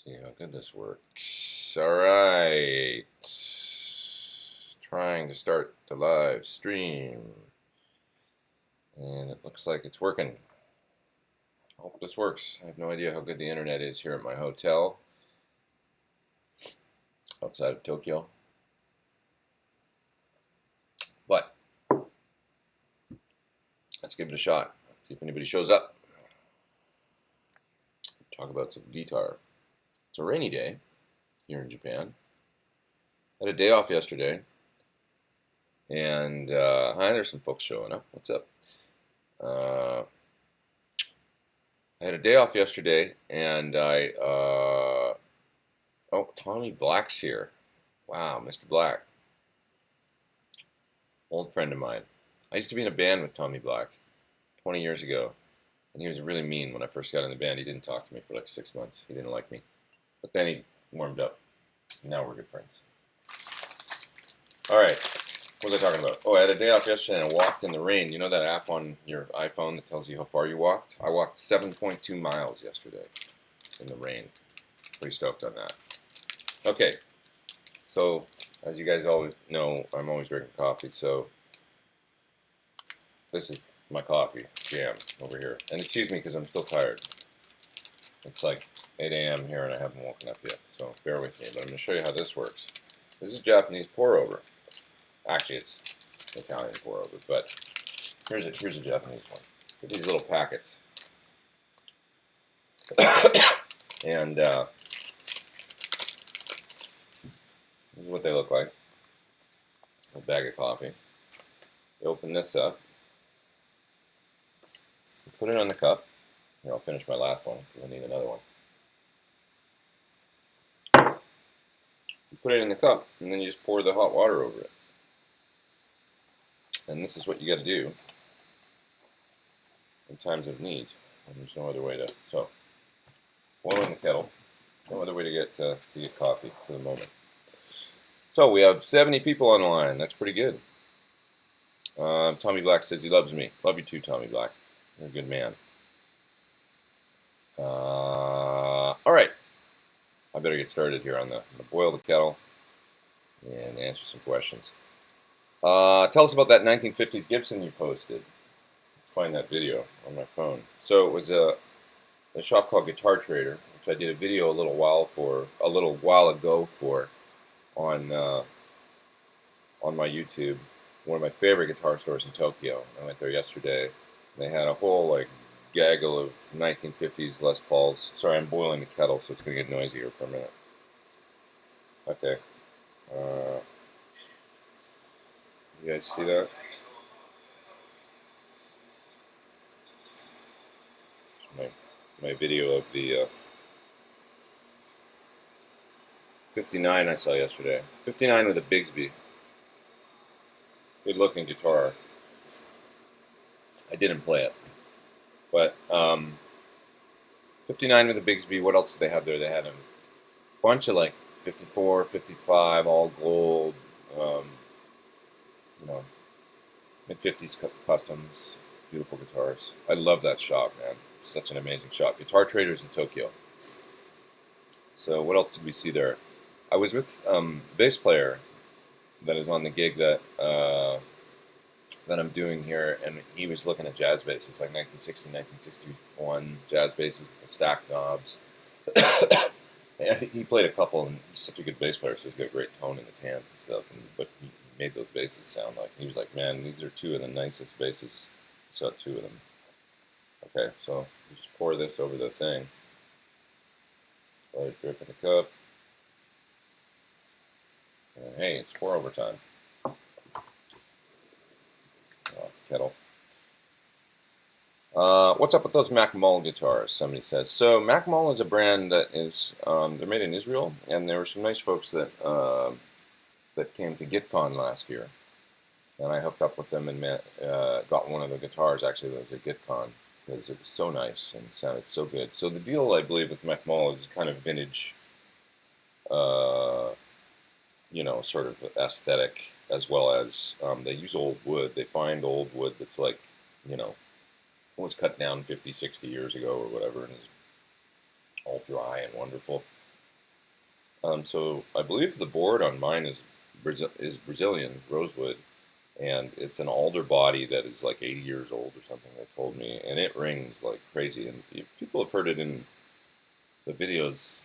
See how good this works. All right. Trying to start the live stream. And it looks like it's working. Hope this works. I have no idea how good the internet is here at my hotel outside of Tokyo. But let's give it a shot. See if anybody shows up. Talk about some guitar. It's a rainy day here in Japan. I had a day off yesterday. And hi, there's some folks showing up. What's up? I had a day off yesterday, and oh, Tommy Black's here. Wow, Mr. Black. Old friend of mine. I used to be in a band with Tommy Black 20 years ago, and he was really mean when I first got in the band. He didn't talk to me for like 6 months. He didn't like me. But then he warmed up. Now we're good friends. All right. What was I talking about? Oh, I had a day off yesterday and I walked in the rain. You know that app on your iPhone that tells you how far you walked? I walked 7.2 miles yesterday in the rain. Pretty stoked on that. Okay, so as you guys always know, I'm always drinking coffee, so this is my coffee jam over here. And excuse me because I'm still tired. It's like 8 a.m. here and I haven't woken up yet, so bear with me. But I'm going to show you how this works. This is Japanese pour-over. Actually, it's Italian pour-over, but here's a Japanese one. With these little packets. And this is what they look like. A bag of coffee. You open this up. You put it on the cup. Here, I'll finish my last one because I need another one. You put it in the cup, and then you just pour the hot water over it. And this is what you got to do in times of need. And there's no other way to. So, boil in the kettle. No other way to get coffee for the moment. So we have 70 people on the line. That's pretty good. Tommy Black says he loves me. Love you too, Tommy Black. You're a good man. All right. I better get started here on the boil the kettle and answer some questions. Tell us about that 1950s Gibson you posted. Find that video on my phone. So it was a shop called Guitar Trader, which I did a video a little while ago on my YouTube. One of my favorite guitar stores in Tokyo. I went there yesterday. They had a whole like gaggle of 1950s Les Pauls. Sorry, I'm boiling the kettle, so it's gonna get noisier for a minute. Okay. You guys see that? My video of the 59 I saw yesterday. 59 with a Bigsby. Good looking guitar. I didn't play it. But 59 with a Bigsby. What else did they have there? They had a bunch of like 54, 55, all gold. Mid-50s customs, beautiful guitars. I love that shop, man. It's such an amazing shop. Guitar Traders in Tokyo. So what else did we see there? I was with the bass player that is on the gig that I'm doing here, and he was looking at jazz basses, like 1960, 1961 jazz basses with the stacked knobs. And I think he played a couple, and he's such a good bass player, so he's got great tone in his hands and stuff. But he made those basses sound like, he was like, man, these are two of the nicest basses. So two of them. Okay, so you just pour this over the thing. Let it drip in the cup. And hey, it's pour over time. Off the kettle. What's up with those McMullen guitars? Somebody says. So McMullen is a brand that is they're made in Israel, and there were some nice folks that came to GitCon last year, and I hooked up with them and got one of the guitars actually that was at GitCon because it was so nice and sounded so good. So the deal, I believe, with McMullen is kind of vintage, sort of aesthetic, as well as they use old wood. They find old wood that's like, was cut down 50, 60 years ago or whatever, and is all dry and wonderful. So I believe the board on mine is Brazilian rosewood, and it's an alder body that is like 80 years old or something. They told me, and it rings like crazy. And people have heard it in the videos,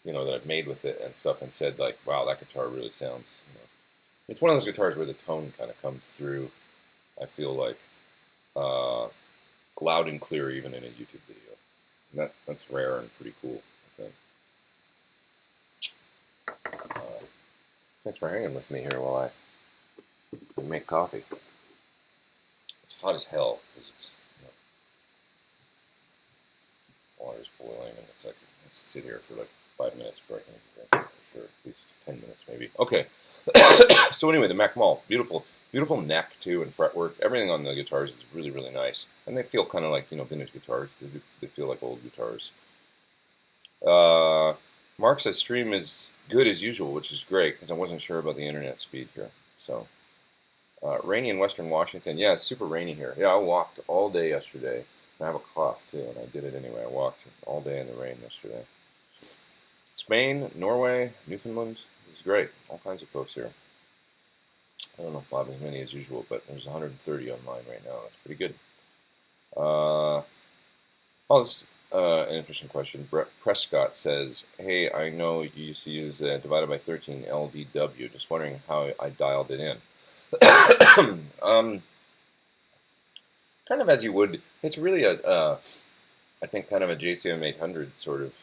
that I've made with it and stuff, and said like, "Wow, that guitar really sounds." It's one of those guitars where the tone kind of comes through. I feel like loud and clear even in a YouTube video. And that's rare and pretty cool, I think. Thanks for hanging with me here while I make coffee. It's hot as hell because it's water's boiling, and it's like it has to sit here for like 5 minutes before I can drink it for sure. At least 10 minutes maybe. Okay. So anyway, the McMullen, beautiful neck too and fretwork. Everything on the guitars is really, really nice, and they feel kind of like vintage guitars. They feel like old guitars. Mark says stream is good as usual, which is great because I wasn't sure about the internet speed here. So rainy in Western Washington. Yeah, it's super rainy here. Yeah, I walked all day yesterday. I have a cough too, and I did it anyway. I walked all day in the rain yesterday. Spain, Norway, Newfoundland. This is great. All kinds of folks here. I don't know if I'll have as many as usual, but there's 130 online right now. That's pretty good. This is an interesting question. Brett Prescott says, "Hey, I know you used to use divided by 13 LDW. Just wondering how I dialed it in." Kind of as you would. It's really I think kind of a JCM 800 sort of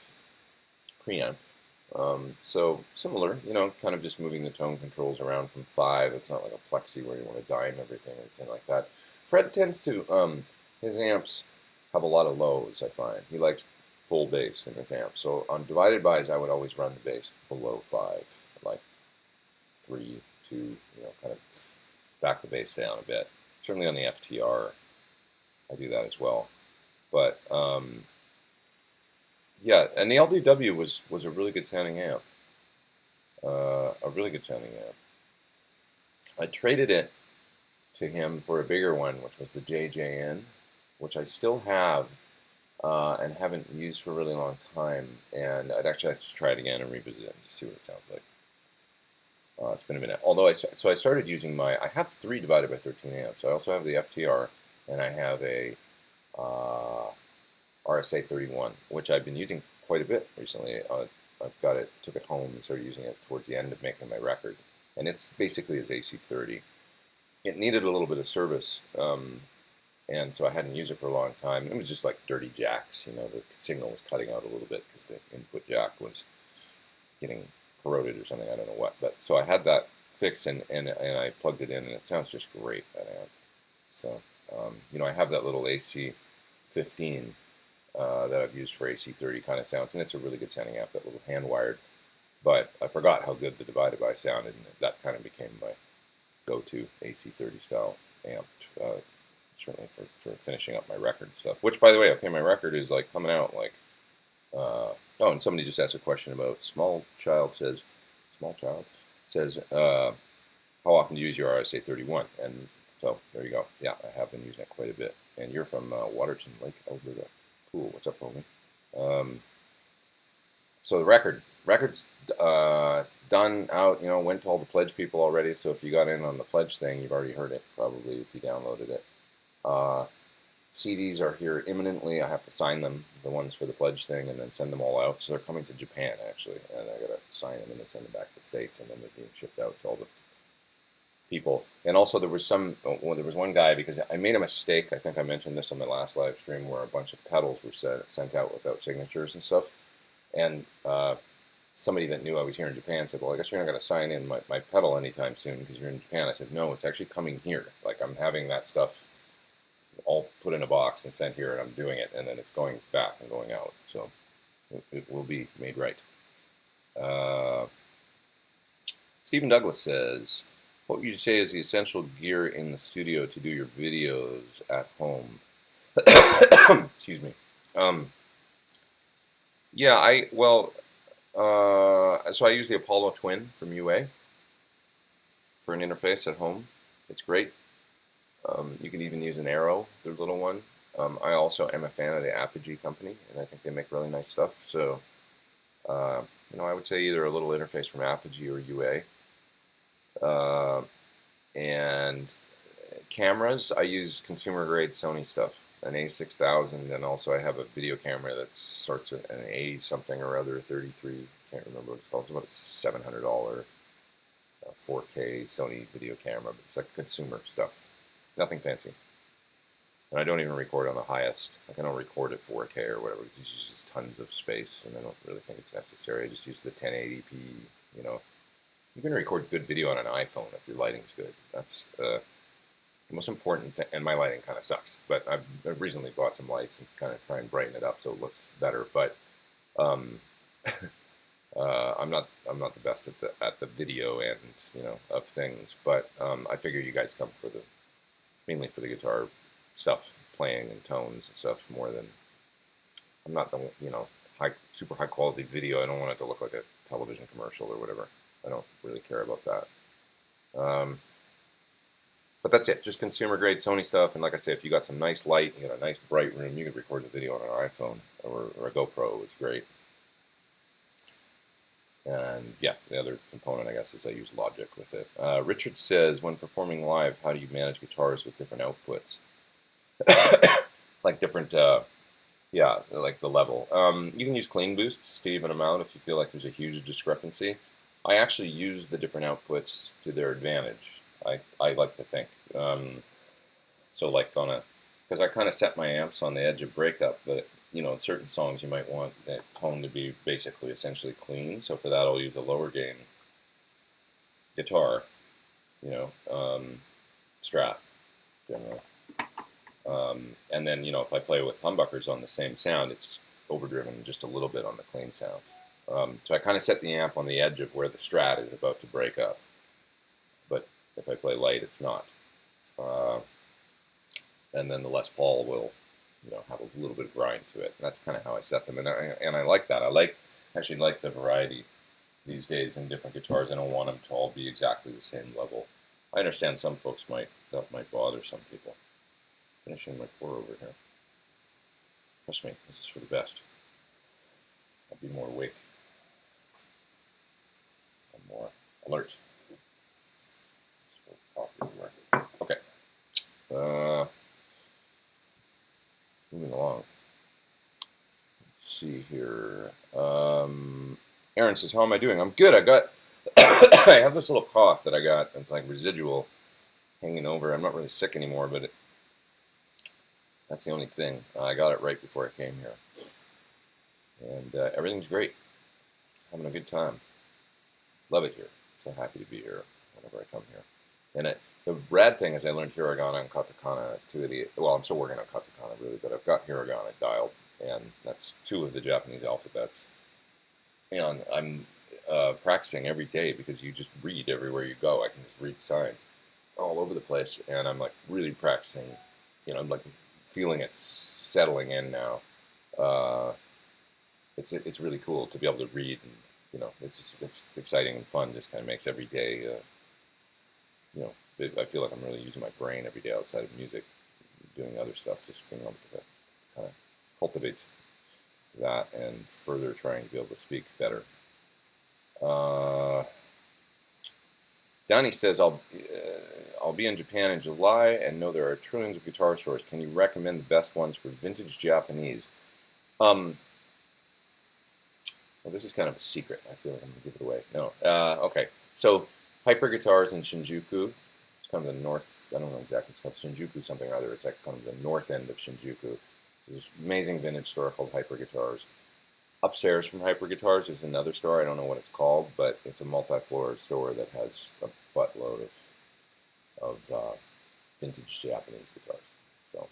preamp. So similar, kind of just moving the tone controls around from 5. It's not like a plexi where you want to dime everything or anything like that. Fred tends to, his amps have a lot of lows, I find. He likes full bass in his amp. So on divided bys, I would always run the bass below 5, like 3, 2, kind of back the bass down a bit. Certainly on the FTR, I do that as well. But, yeah, and the LDW was a really good sounding amp. I traded it to him for a bigger one, which was the JJN, which I still have and haven't used for a really long time. And I'd actually like to try it again and revisit it and see what it sounds like. It's been a minute. Although I started using I have 3 divided by 13 amps. I also have the FTR, and I have a RSA 31, which I've been using quite a bit recently. I've got it, took it home and started using it towards the end of making my record. And it's basically as AC 30. It needed a little bit of service, and so I hadn't used it for a long time. It was just like dirty jacks, the signal was cutting out a little bit because the input jack was getting corroded or something, I don't know what. But so I had that fixed, and I plugged it in, and it sounds just great, that amp. So, I have that little AC 15 that I've used for AC 30 kind of sounds, and it's a really good sounding amp, that little hand-wired. But I forgot how good the divided by sounded, and that kind of became my go-to AC 30 style amp, certainly for finishing up my record stuff. Which, by the way, okay, my record is like coming out like. And somebody just asked a question about small child says, how often do you use your RSA 31? And so there you go. Yeah, I have been using it quite a bit. And you're from Waterton Lake, Alberta. Cool. What's up, homie? So the record's done, out, went to all the pledge people already. So if you got in on the pledge thing, you've already heard it probably if you downloaded it. CDs are here imminently. I have to sign them, the ones for the pledge thing, and then send them all out. So they're coming to Japan, actually, and I gotta sign them and then send them back to the States, and then they're being shipped out to all the people. And also there was there was one guy, because I made a mistake. I think I mentioned this on my last live stream, where a bunch of pedals were sent out without signatures and stuff. And somebody that knew I was here in Japan said, "Well, I guess you're not going to sign in my pedal anytime soon because you're in Japan." I said, "No, it's actually coming here. Like, I'm having that stuff all put in a box and sent here, and I'm doing it, and then it's going back and going out. So it will be made right." Stephen Douglas says, "What would you say is the essential gear in the studio to do your videos at home?" Excuse me. Yeah, so I use the Apollo Twin from UA for an interface at home. It's great. You can even use an Arrow, their little one. I also am a fan of the Apogee company, and I think they make really nice stuff. So I would say either a little interface from Apogee or UA. And cameras, I use consumer grade Sony stuff, an A6000, and also I have a video camera that's sorts of an A something or other, 33, can't remember what it's called. It's about a $700 4K Sony video camera, but it's like consumer stuff, nothing fancy. And I don't even record on the highest. Like I don't record at 4K or whatever. It uses tons of space, and I don't really think it's necessary. I just use the 1080p. You can record good video on an iPhone if your lighting's good. That's the most important thing. And my lighting kind of sucks, but I've recently bought some lights and kind of try and brighten it up so it looks better. But I'm not the best at the video end, of things. But I figure you guys come mainly for the guitar stuff, playing and tones and stuff more than. I'm not the super high quality video. I don't want it to look like a television commercial or whatever. I don't really care about that. But that's it. Just consumer grade Sony stuff. And like I said, if you got some nice light, you got a nice bright room, you could record the video on an iPhone or a GoPro. It's great. And yeah, the other component, I guess, is I use Logic with it. Richard says, when performing live, how do you manage guitars with different outputs? Like different, like the level. You can use clean boosts to even them out if you feel like there's a huge discrepancy. I actually use the different outputs to their advantage. I like to think. So like because I kind of set my amps on the edge of breakup, but in certain songs you might want that tone to be basically essentially clean. So for that I'll use a lower gain guitar, Strat generally. And then, if I play with humbuckers on the same sound, it's overdriven just a little bit on the clean sound. So I kind of set the amp on the edge of where the Strat is about to break up. But if I play light, it's not. And then the Les Paul will, have a little bit of grind to it. And that's kind of how I set them. And I like that. I actually like the variety these days in different guitars. I don't want them to all be exactly the same level. I understand some folks that might bother some people. Finishing my pour over here. Trust me, this is for the best. I'll be more awake. I'm more alert. Okay. Moving along. Let's see here. Aaron says, how am I doing? I'm good. I have this little cough that I got. It's like residual hanging over. I'm not really sick anymore, but that's the only thing. I got it right before I came here. And everything's great. Having a good time. Love it here. So happy to be here whenever I come here. And the rad thing is I learned hiragana and katakana, I'm still working on katakana really, but I've got hiragana dialed, and that's 2 of the Japanese alphabets. And I'm practicing every day because you just read everywhere you go. I can just read signs all over the place, and I'm like really practicing. I'm like feeling it settling in now. It's really cool to be able to read, and it's exciting and fun. Just kind of makes every day. I feel like I'm really using my brain every day outside of music, doing other stuff, just being able to kind of cultivate that and further trying to be able to speak better. Donnie says, I'll be in Japan in July and know there are trillions of guitar stores. Can you recommend the best ones for vintage Japanese? Well, this is kind of a secret. I feel like I'm going to give it away. No. Okay. So, Hyper Guitars in Shinjuku. It's kind of the north. I don't know exactly. It's called Shinjuku something or other. It's like kind of the north end of Shinjuku. There's this amazing vintage store called Hyper Guitars. Upstairs from Hyper Guitars is another store. I don't know what it's called, but it's a multi-floor store that has a buttload of vintage Japanese guitars. So,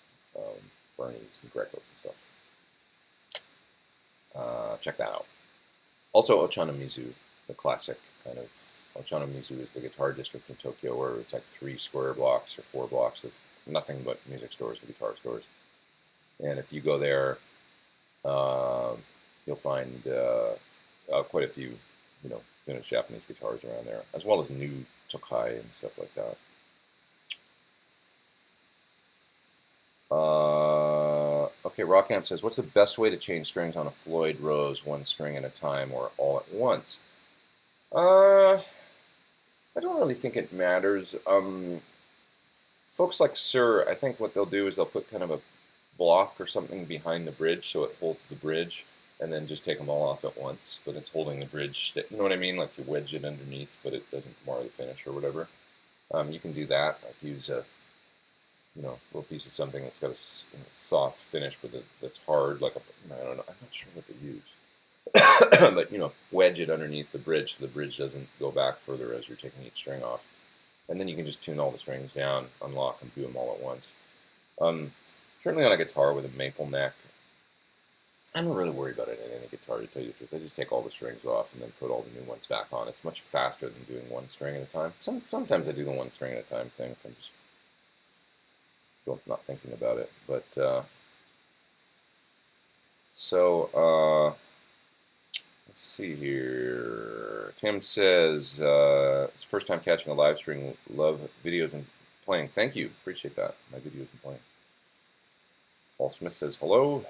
Bernies and Grecos and stuff. Check that out. Also, Ochanomizu, the classic kind of. Ochanomizu is the guitar district in Tokyo where it's like 3 square blocks or 4 blocks of nothing but music stores and guitar stores. And if you go there, you'll find quite a few, vintage Japanese guitars around there, as well as new Tokai and stuff like that. Okay, Rockamp says, what's the best way to change strings on a Floyd Rose, one string at a time or all at once? I don't really think it matters. Folks like Sir, I think what they'll do is they'll put kind of a block or something behind the bridge so it holds the bridge, and then just take them all off at once, but it's holding the bridge. You know what I mean? Like you wedge it underneath, but it doesn't mar the finish or whatever. You can do that. Like use a little piece of something that's got a soft finish, but that's hard. Like I don't know. I'm not sure what they use, but wedge it underneath the bridge so the bridge doesn't go back further as you're taking each string off, and then you can just tune all the strings down, unlock them, do them all at once. Certainly on a guitar with a maple neck, I don't really worry about it in any guitar, to tell you the truth. I just take all the strings off and then put all the new ones back on. It's much faster than doing one string at a time. Sometimes I do the one string at a time thing if I'm just not thinking about it. But let's see here. Tim says, it's first time catching a live stream. Love videos and playing. Thank you. Appreciate that. My videos and playing. Paul Smith says, hello.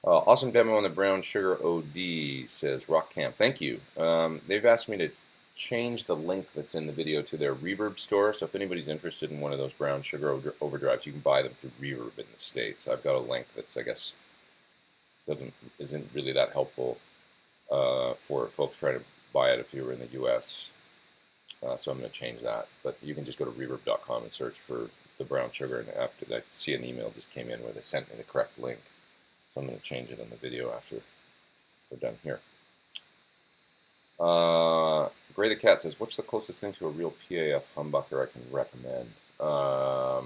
Awesome demo on the brown sugar OD, says Rock Camp. Thank you. They've asked me to change the link that's in the video to their Reverb store. So if anybody's interested in one of those brown sugar overdrives, you can buy them through Reverb in the States. I've got a link that's, I guess, isn't really that helpful for folks trying to buy it if you were in the US. So I'm going to change that. But you can just go to reverb.com and search for the brown sugar. And after that, I see an email just came in where they sent me the correct link. So I'm going to change it in the video after we're done here. Gray the Cat says, what's the closest thing to a real PAF humbucker I can recommend? Well,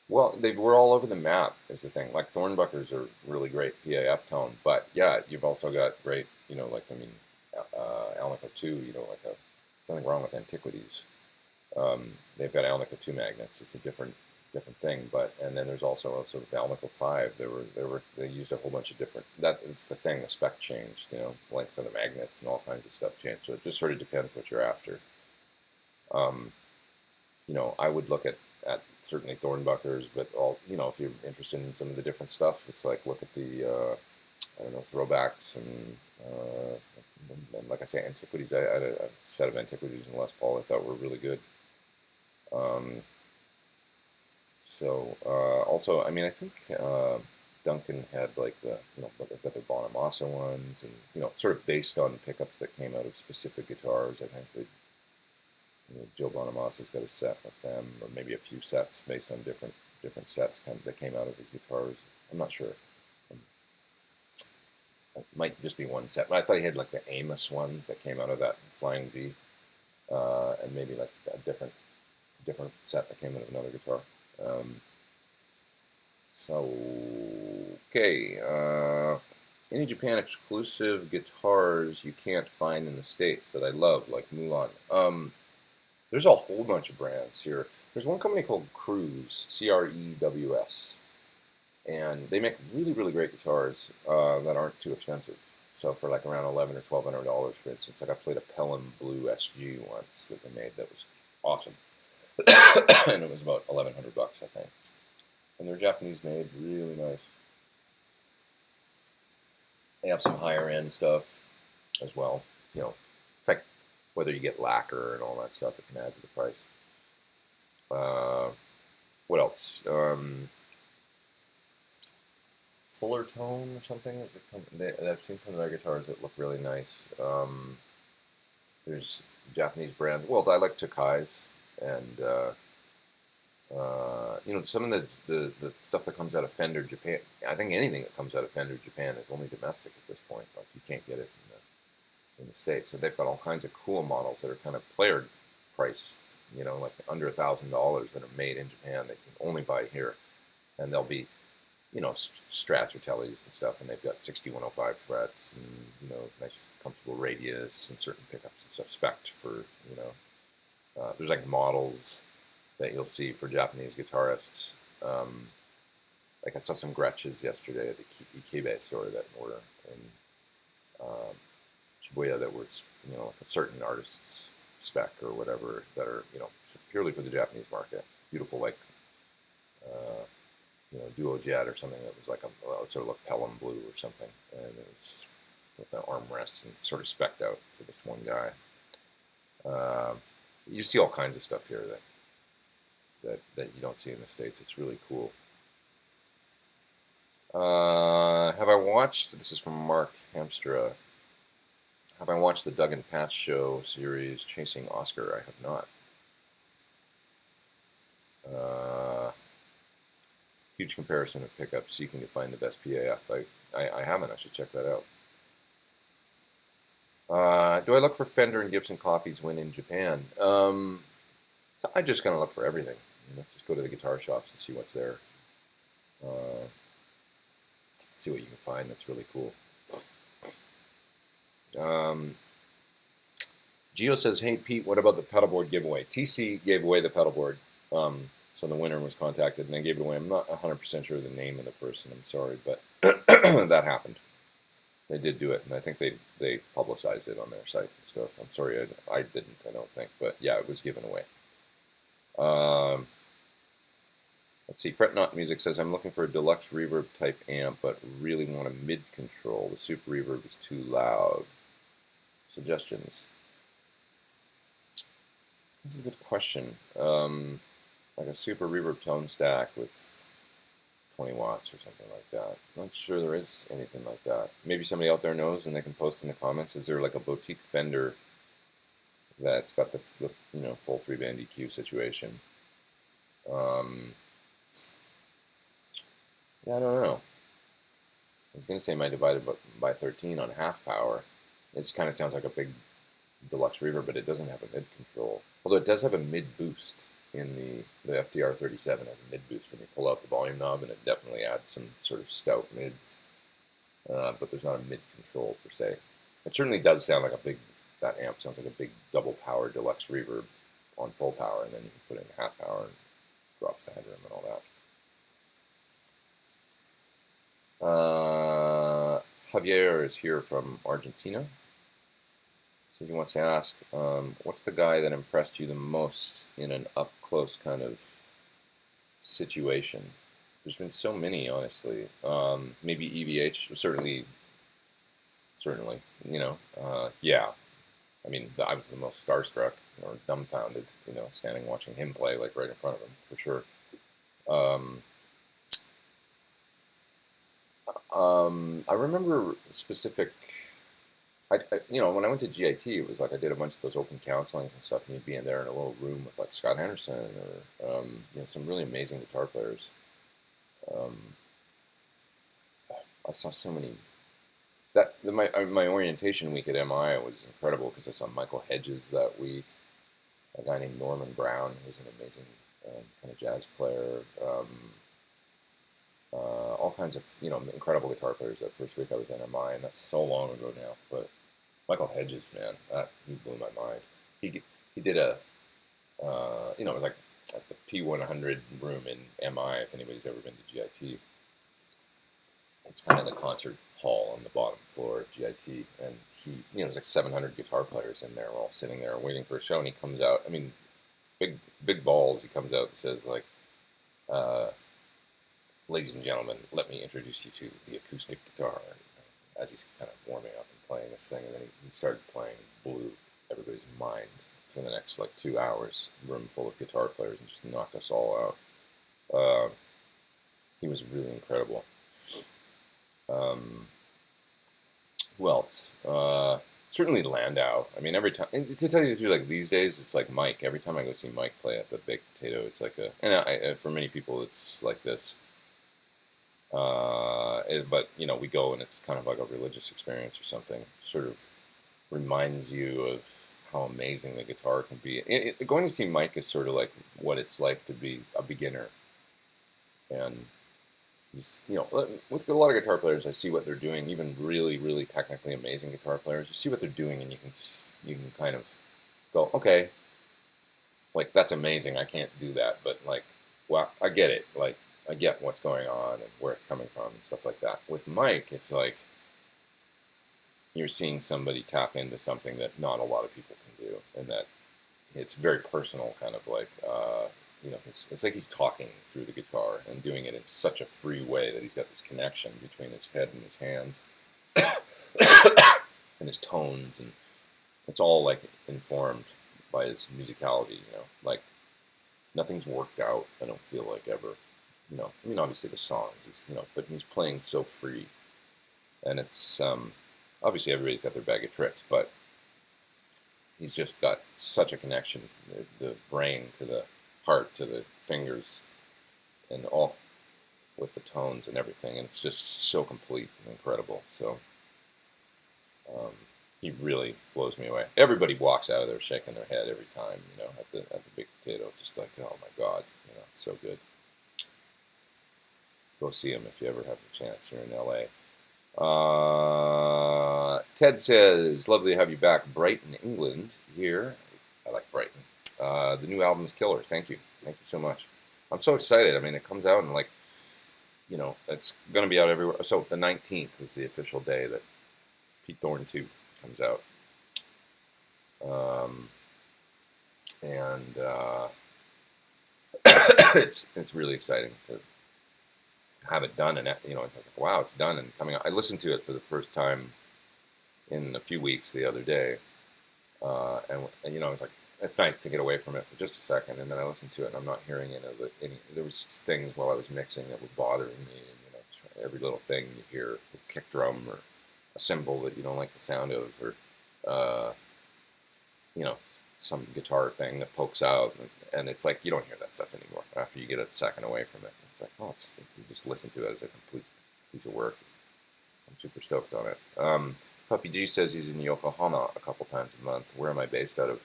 we're all over the map is the thing. Like Thornbuckers are really great PAF tone, but yeah, you've also got great, Alnico 2, something wrong with Antiquities. They've got Alnico 2 magnets. It's a different thing, and then there's also sort of Alnico 5. They used a whole bunch of different. That is the thing. The spec changed. Length of the magnets and all kinds of stuff changed. So it just sort of depends what you're after. I would look at certainly Thornbuckers, but if you're interested in some of the different stuff, it's like look at the throwbacks and like I say, Antiquities. I had a set of Antiquities in Les Paul I thought were really good. Also, I think Duncan had like they've got their Bonamassa ones, and sort of based on pickups that came out of specific guitars. I think Joe Bonamassa's got a set with them, or maybe a few sets based on different sets that came out of his guitars. I'm not sure. It might just be one set, but I thought he had like the Amos ones that came out of that Flying V, and maybe like a different set that came out of another guitar. Any Japan exclusive guitars you can't find in the States that I love, like McMullen. There's a whole bunch of brands here. There's one company called Crews, CREWS, and they make really, really great guitars that aren't too expensive. So for like around $1,100 or $1,200, for instance, like I played a Pelham Blue SG once that they made that was awesome. And it was about $1,100, I think. And they're Japanese made, really nice. They have some higher end stuff as well. It's like whether you get lacquer and all that stuff, it can add to the price. What else? Fuller Tone or something. I've seen some of their guitars that look really nice. There's Japanese brand. Well, I like Tokai's, and some of the stuff that comes out of Fender Japan. I think anything that comes out of Fender Japan is only domestic at this point. Like you can't get it in the States. So they've got all kinds of cool models that are kind of player price, like under $1,000 that are made in Japan that you can only buy here, and they'll be Strats or Tellys and stuff, and they've got 6105 frets and nice comfortable radius and certain pickups and stuff spec'd for there's like models that you'll see for Japanese guitarists. Like I saw some Gretches yesterday at the Ikebe store that were in Shibuya that were a certain artist's spec or whatever that are purely for the Japanese market. Beautiful, like duo jet or something that was like it sort of looked Pelham blue or something, and it was with the armrest and sort of specced out for this one guy. You see all kinds of stuff here that you don't see in the States. It's really cool. Have I watched? This is from Mark Hamstra. Have I watched the Doug and Pat Show series Chasing Oscar? I have not. Huge comparison of pickups, seeking to find the best PAF. I haven't. I should check that out. Do I look for Fender and Gibson copies when in Japan? So I just kind of look for everything. Just go to the guitar shops and see what's there. See what you can find that's really cool. Gio says, "Hey Pete, what about the pedalboard giveaway?" TC gave away the pedalboard. So the winner was contacted and they gave it away. I'm not 100% sure of the name of the person. I'm sorry, but that happened. They did do it, and I think they publicized it on their site and stuff. I'm sorry, I didn't, I don't think. But yeah, it was given away. Let's see, Fret Not Music says, "I'm looking for a deluxe reverb type amp, but really want a mid control. The super reverb is too loud. Suggestions?" That's a good question. Like a super reverb tone stack with 20 watts or something like that. I'm not sure there is anything like that. Maybe somebody out there knows and they can post in the comments. Is there like a boutique Fender that's got the full 3-band EQ situation? Yeah, I don't know. I was going to say my divided by 13 on half power. It kind of sounds like a big deluxe reverb, but it doesn't have a mid control. Although it does have a mid boost in the FTR 37 has a mid boost when you pull out the volume knob, and it definitely adds some sort of stout mids. But there's not a mid control per se. It certainly does sound like that amp sounds like a big double power deluxe reverb on full power, and then you can put it in half power and drops the headroom and all that. Javier is here from Argentina. So he wants to ask, what's the guy that impressed you the most in an up-close kind of situation? There's been so many, honestly. Maybe EVH, certainly, yeah. I mean, I was the most starstruck or dumbfounded, standing watching him play, like right in front of him, for sure. I remember specific. When I went to GIT, it was like I did a bunch of those open counselings and stuff, and you'd be in there in a little room with like Scott Henderson or some really amazing guitar players. I saw so many. My orientation week at MI was incredible because I saw Michael Hedges that week, a guy named Norman Brown, who's an amazing kind of jazz player. All kinds of incredible guitar players that first week I was at MI, and that's so long ago now. But Michael Hedges, man, he blew my mind. He did it was like at the P100 room in MI. If anybody's ever been to GIT, it's kind of the concert hall on the bottom floor of GIT, and there's like 700 guitar players in there, all sitting there waiting for a show, and he comes out. I mean, big balls. He comes out and says like, "Ladies and gentlemen, let me introduce you to the acoustic guitar," as he's kind of warming up and playing this thing, and then he started playing, blew everybody's mind for the next like 2 hours, room full of guitar players, and just knocked us all out. He was really incredible. Who else? Certainly Landau. I mean, every time, to tell you the truth, like these days, it's like Mike. Every time I go see Mike play at the Baked Potato, it's like for many people, it's like this. But we go and it's kind of like a religious experience or something. Sort of reminds you of how amazing the guitar can be. Going to see Mike is sort of like what it's like to be a beginner. And with a lot of guitar players, I see what they're doing. Even really, really technically amazing guitar players, you see what they're doing, and you can kind of go, okay, like that's amazing. I can't do that, but like, well, I get it. Like, I get what's going on and where it's coming from and stuff like that. With Mike, it's like you're seeing somebody tap into something that not a lot of people can do, and that it's very personal, kind of like it's like he's talking through the guitar and doing it in such a free way that he's got this connection between his head and his hands and his tones, and it's all like informed by his musicality. Like nothing's worked out. I don't feel like ever. I mean, obviously the songs, but he's playing so free, and it's obviously everybody's got their bag of tricks, but he's just got such a connection, the brain to the heart to the fingers, and all with the tones and everything, and it's just so complete and incredible. So he really blows me away. Everybody walks out of there shaking their head every time, at the Big Potato, just like, oh my God, so good. Go see him if you ever have the chance. You're in LA. Ted says, lovely to have you back. Brighton, England, here. I like Brighton. The new album's killer. Thank you. Thank you so much. I'm so excited. I mean, it comes out and it's going to be out everywhere. So the 19th is the official day that Pete Thorn 2 comes out. And it's really exciting to have it done, and it's like, wow, it's done and coming out. I listened to it for the first time in a few weeks the other day, and it's like, it's nice to get away from it for just a second, and then I listened to it and I'm not hearing any. There was things while I was mixing that were bothering me, and every little thing you hear, a kick drum or a cymbal that you don't like the sound of, or some guitar thing that pokes out, and it's like you don't hear that stuff anymore after you get a second away from it. It's like, oh, you just listen to it as a complete piece of work. I'm super stoked on it. Puppy G says he's in Yokohama a couple times a month. Where am I based out of?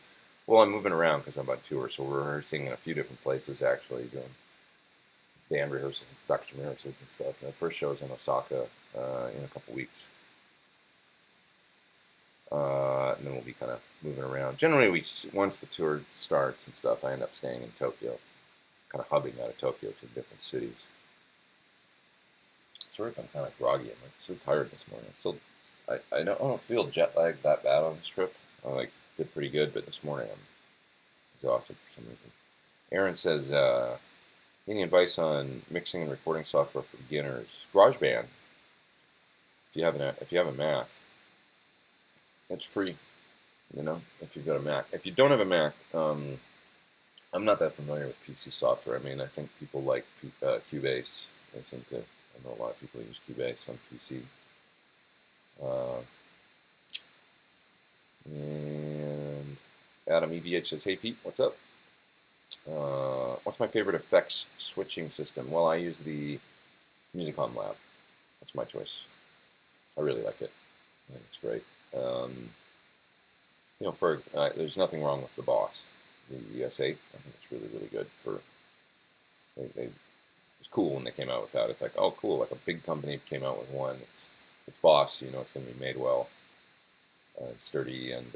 Well, I'm moving around because I'm on tour, so we're rehearsing in a few different places, actually, doing band rehearsals, production rehearsals and stuff. And the first show is in Osaka in a couple weeks. And then we'll be kind of moving around. Generally, once the tour starts and stuff, I end up staying in Tokyo, kind of hubbing out of Tokyo to different cities. Sorry if I'm kind of groggy. I'm so tired this morning. I don't feel jet lagged that bad on this trip. I did pretty good, but this morning I'm exhausted for some reason. Aaron says, any advice on mixing and recording software for beginners? GarageBand. If you have a Mac, it's free. If you've got a Mac. If you don't have a Mac, I'm not that familiar with PC software. I mean, I think people like Cubase. I know a lot of people use Cubase on PC. And Adam EVH says, hey Pete, what's up? What's my favorite effects switching system? Well, I use the Musicom Lab. That's my choice. I really like it. I think it's great. There's nothing wrong with the Boss, the ES8. I think it's really, really good for. It was cool when they came out with that. It's like, oh, cool! Like a big company came out with one. It's Boss. It's going to be made well, sturdy, and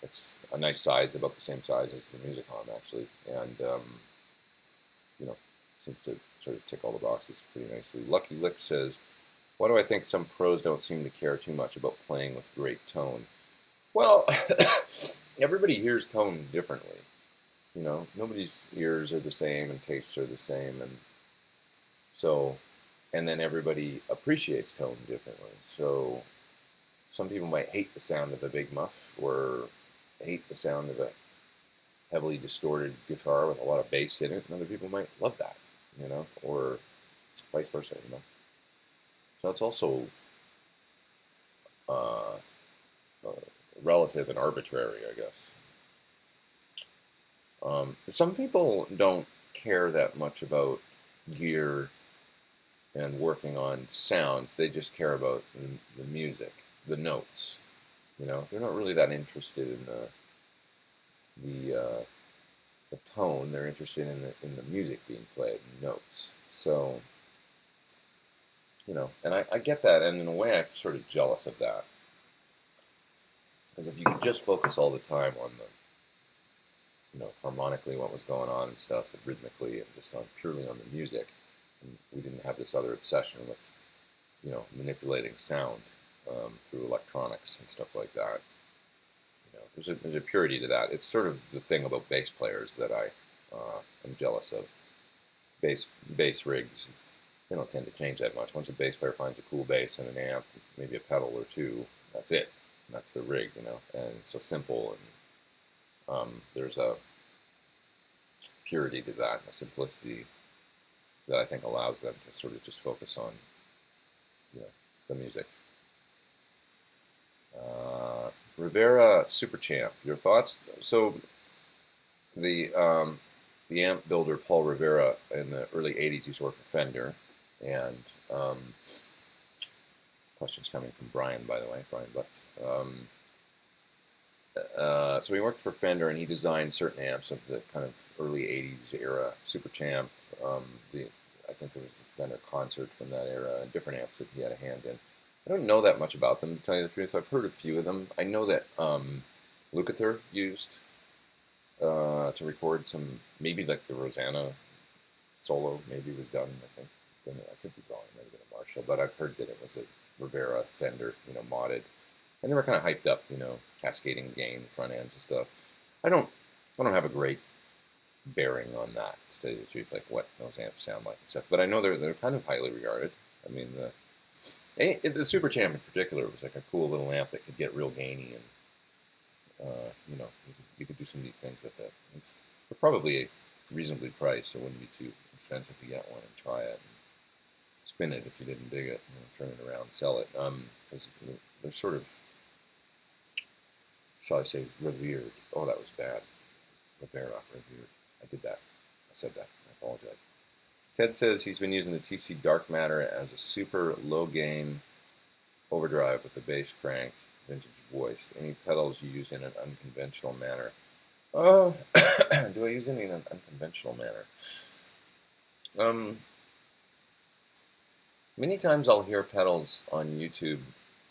it's a nice size, about the same size as the Musicom actually, and seems to sort of tick all the boxes pretty nicely. Lucky Lick says, why do I think some pros don't seem to care too much about playing with great tone? Well, everybody hears tone differently. Nobody's ears are the same and tastes are the same, and then everybody appreciates tone differently. So some people might hate the sound of a big muff, or hate the sound of a heavily distorted guitar with a lot of bass in it, and other people might love that, or vice versa, So it's also relative and arbitrary, I guess. Some people don't care that much about gear and working on sounds. They just care about the music, the notes. They're not really that interested in the tone. They're interested in the music being played, notes. So, and I get that, and in a way, I'm sort of jealous of that. Because if you could just focus all the time on harmonically what was going on and stuff, and rhythmically, and just purely on the music, and we didn't have this other obsession with, manipulating sound through electronics and stuff like that. There's a purity to that. It's sort of the thing about bass players that I I'm jealous of bass rigs. They don't tend to change that much. Once a bass player finds a cool bass and an amp, maybe a pedal or two, that's it. That's the rig, you know. And it's so simple, and there's a purity to that, a simplicity that I think allows them to sort of just focus on, you know, the music. Rivera Super Champ, your thoughts? So the amp builder Paul Rivera in the early '80s used to work for Fender, and questions coming from Brian, by the way, Brian Butts. So he worked for Fender, and he designed certain amps of the kind of early '80s era Super Champ. I think there was the Fender Concert from that era, and different amps that he had a hand in. I don't know that much about them, to tell you the truth. I've heard a few of them. I know that Lukather used to record some, maybe like the Rosanna solo, maybe was done, I think. I could be wrong, maybe a Marshall, but I've heard that it was a Rivera Fender, you know, modded. And they were kind of hyped up, you know, cascading gain, front ends and stuff. I don't have a great bearing on that, to tell you the truth, like what those amps sound like and stuff. But I know they're kind of highly regarded. I mean, the Super Champ in particular was like a cool little amp that could get real gainy, and you know, you could do some neat things with it. They're probably reasonably priced, so it wouldn't be too expensive to get one and try it, and spin it if you didn't dig it, you know, turn it around, sell it, because they're sort of, shall I say, revered. Oh, that was bad. Rivera, revered. I did that. I said that. I apologize. Ted says he's been using the TC Dark Matter as a super low gain overdrive with the bass crank, vintage voice. Any pedals you use in an unconventional manner? Oh, do I use any in an unconventional manner? Many times I'll hear pedals on YouTube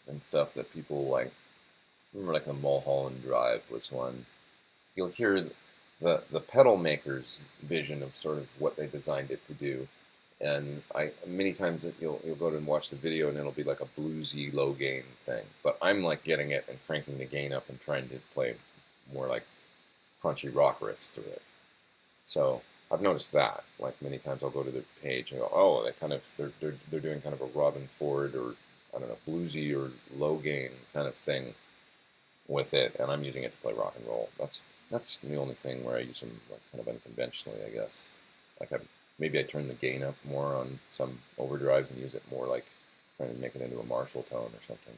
and stuff that people like. Remember, like the Mulholland Drive was one. You'll hear the pedal maker's vision of sort of what they designed it to do, and many times you'll go to and watch the video, and it'll be like a bluesy low gain thing. But I'm like getting it and cranking the gain up and trying to play more like crunchy rock riffs through it. So I've noticed that. Like many times I'll go to the page and go, oh, they're doing kind of a Robin Ford, or I don't know, bluesy or low gain kind of thing with it, and I'm using it to play rock and roll. That's the only thing where I use them like kind of unconventionally, I guess. Like maybe I turn the gain up more on some overdrives and use it more like trying to make it into a Marshall tone or something.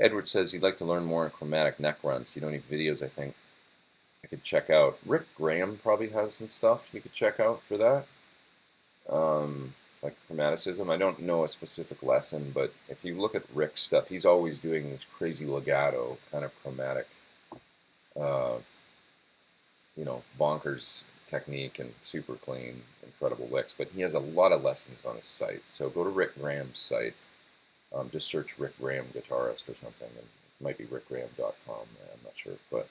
Edward says he'd like to learn more on chromatic neck runs. You know any videos I think I could check out? Rick Graham probably has some stuff you could check out for that. Like chromaticism. I don't know a specific lesson, but if you look at Rick's stuff, he's always doing this crazy legato kind of chromatic, you know, bonkers technique and super clean, incredible licks. But he has a lot of lessons on his site. So go to Rick Graham's site. Just search Rick Graham guitarist or something, and it might be rickgraham.com. I'm not sure, but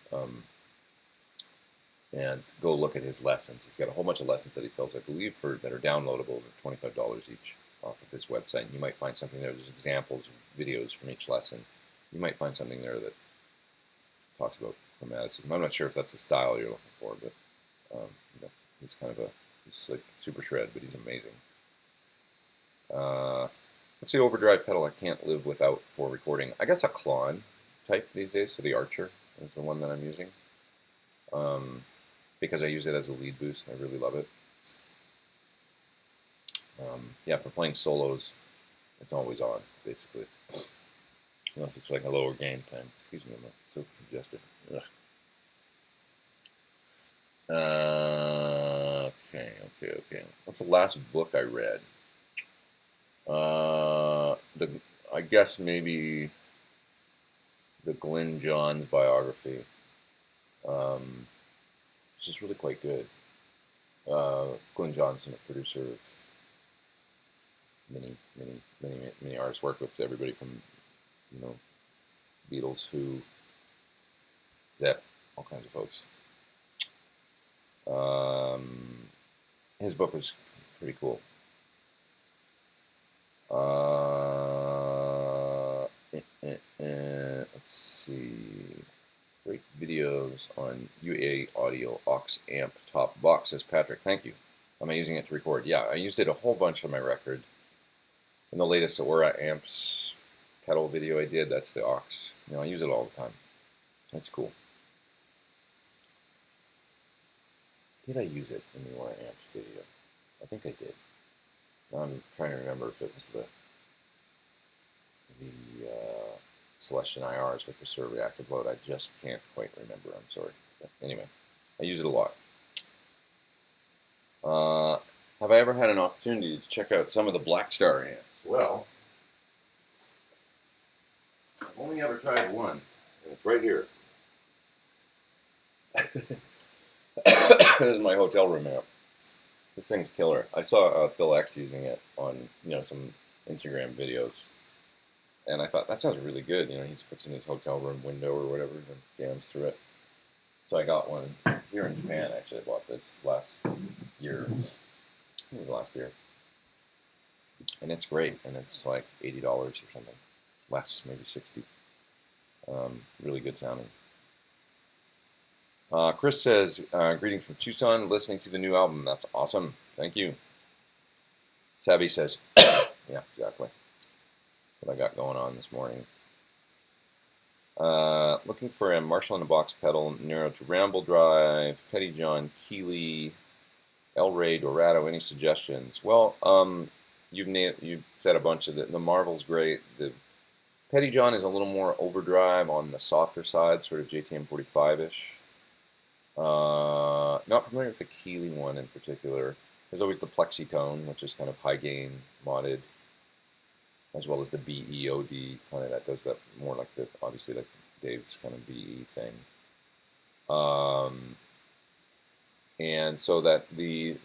and go look at his lessons. He's got a whole bunch of lessons that he sells, I believe, that are downloadable. They're $25 each off of his website. And you might find something there. There's examples, videos from each lesson. You might find something there that talks about chromaticism. I'm not sure if that's the style you're looking for, but you know, he's kind of he's like super shred, but he's amazing. What's the overdrive pedal I can't live without for recording? I guess a Klon type these days. So the Archer is the one that I'm using. Because I use it as a lead boost. I really love it. Yeah, for playing solos, it's always on, basically. Unless it's like a lower gain time. Excuse me, I'm so congested. Okay. What's the last book I read? I guess maybe the Glyn Johns biography. It's just really quite good. Glyn Johnson, a producer of many artists, worked with everybody from, you know, Beatles, Who, Zepp, all kinds of folks. His book was pretty cool. Let's see. Great videos. settings on UA Audio Aux Amp Top Box, says Patrick. Thank you. Am I using it to record? Yeah, I used it a whole bunch on my record. In the latest Aura Amps pedal video I did, that's the aux. I use it all the time. That's cool. Did I use it in the Aura Amps video? I think I did. Now I'm trying to remember if it was the Celestion IRs with the Sur reactive load. I just can't quite remember. I'm sorry. But anyway, I use it a lot. Have I ever had an opportunity to check out some of the Black Star amps? Well, I've only ever tried one, and it's right here. This is my hotel room amp. This thing's killer. I saw Phil X using it on some Instagram videos, and I thought that sounds really good. He just puts in his hotel room window or whatever and jams through it. So I got one here in Japan. Actually, I bought this last year. I think it was last year, and it's great. And it's like $80 or something, less maybe 60. Really good sounding. Chris says, greetings from Tucson, listening to the new album. That's awesome. Thank you. Tabby says, yeah, exactly. What I got going on this morning. Looking for a Marshall in a Box pedal, narrow to Ramble Drive, Petty John, Keeley, El Rey, Dorado. Any suggestions? Well, you've said a bunch of the Marvel's great. The Petty John is a little more overdrive on the softer side, sort of JTM 45-ish. Not familiar with the Keeley one in particular. There's always the Plexitone, which is kind of high gain modded, as well as the BEOD, kind of that does that more like the obviously like Dave's kind of BE thing. And so that the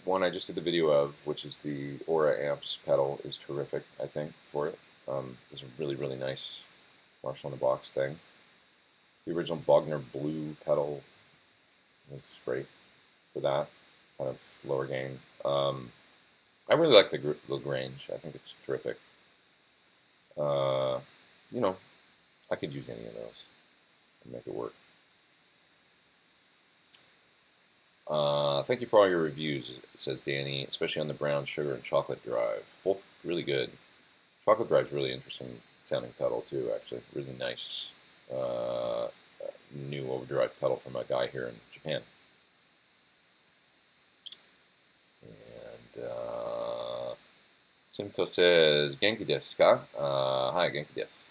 one I just did the video of, which is the Aura Amps pedal, is terrific, I think, for it. It's a really, really nice Marshall in a Box thing. The original Bogner Blue pedal was great for that, kind of lower gain. I really like the Lagrange. I think it's terrific. I could use any of those and make it work. Thank you for all your reviews, says Danny, especially on the Brown Sugar and Chocolate Drive. Both really good. Chocolate Drive's really interesting sounding pedal too, actually. Really nice new overdrive pedal from a guy here in Japan. And Simto says, Genki desu ka? Hi, Genki desu.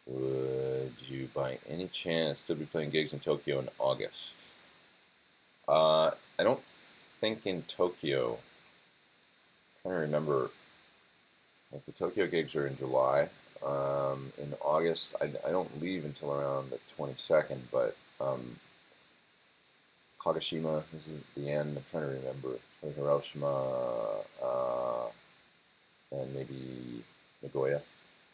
Would you by any chance still be playing gigs in Tokyo in August? I don't think in Tokyo. I'm trying to remember. Like the Tokyo gigs are in July. In August, I don't leave until around the 22nd, but Kagoshima is the end. I'm trying to remember. Hiroshima and maybe Nagoya,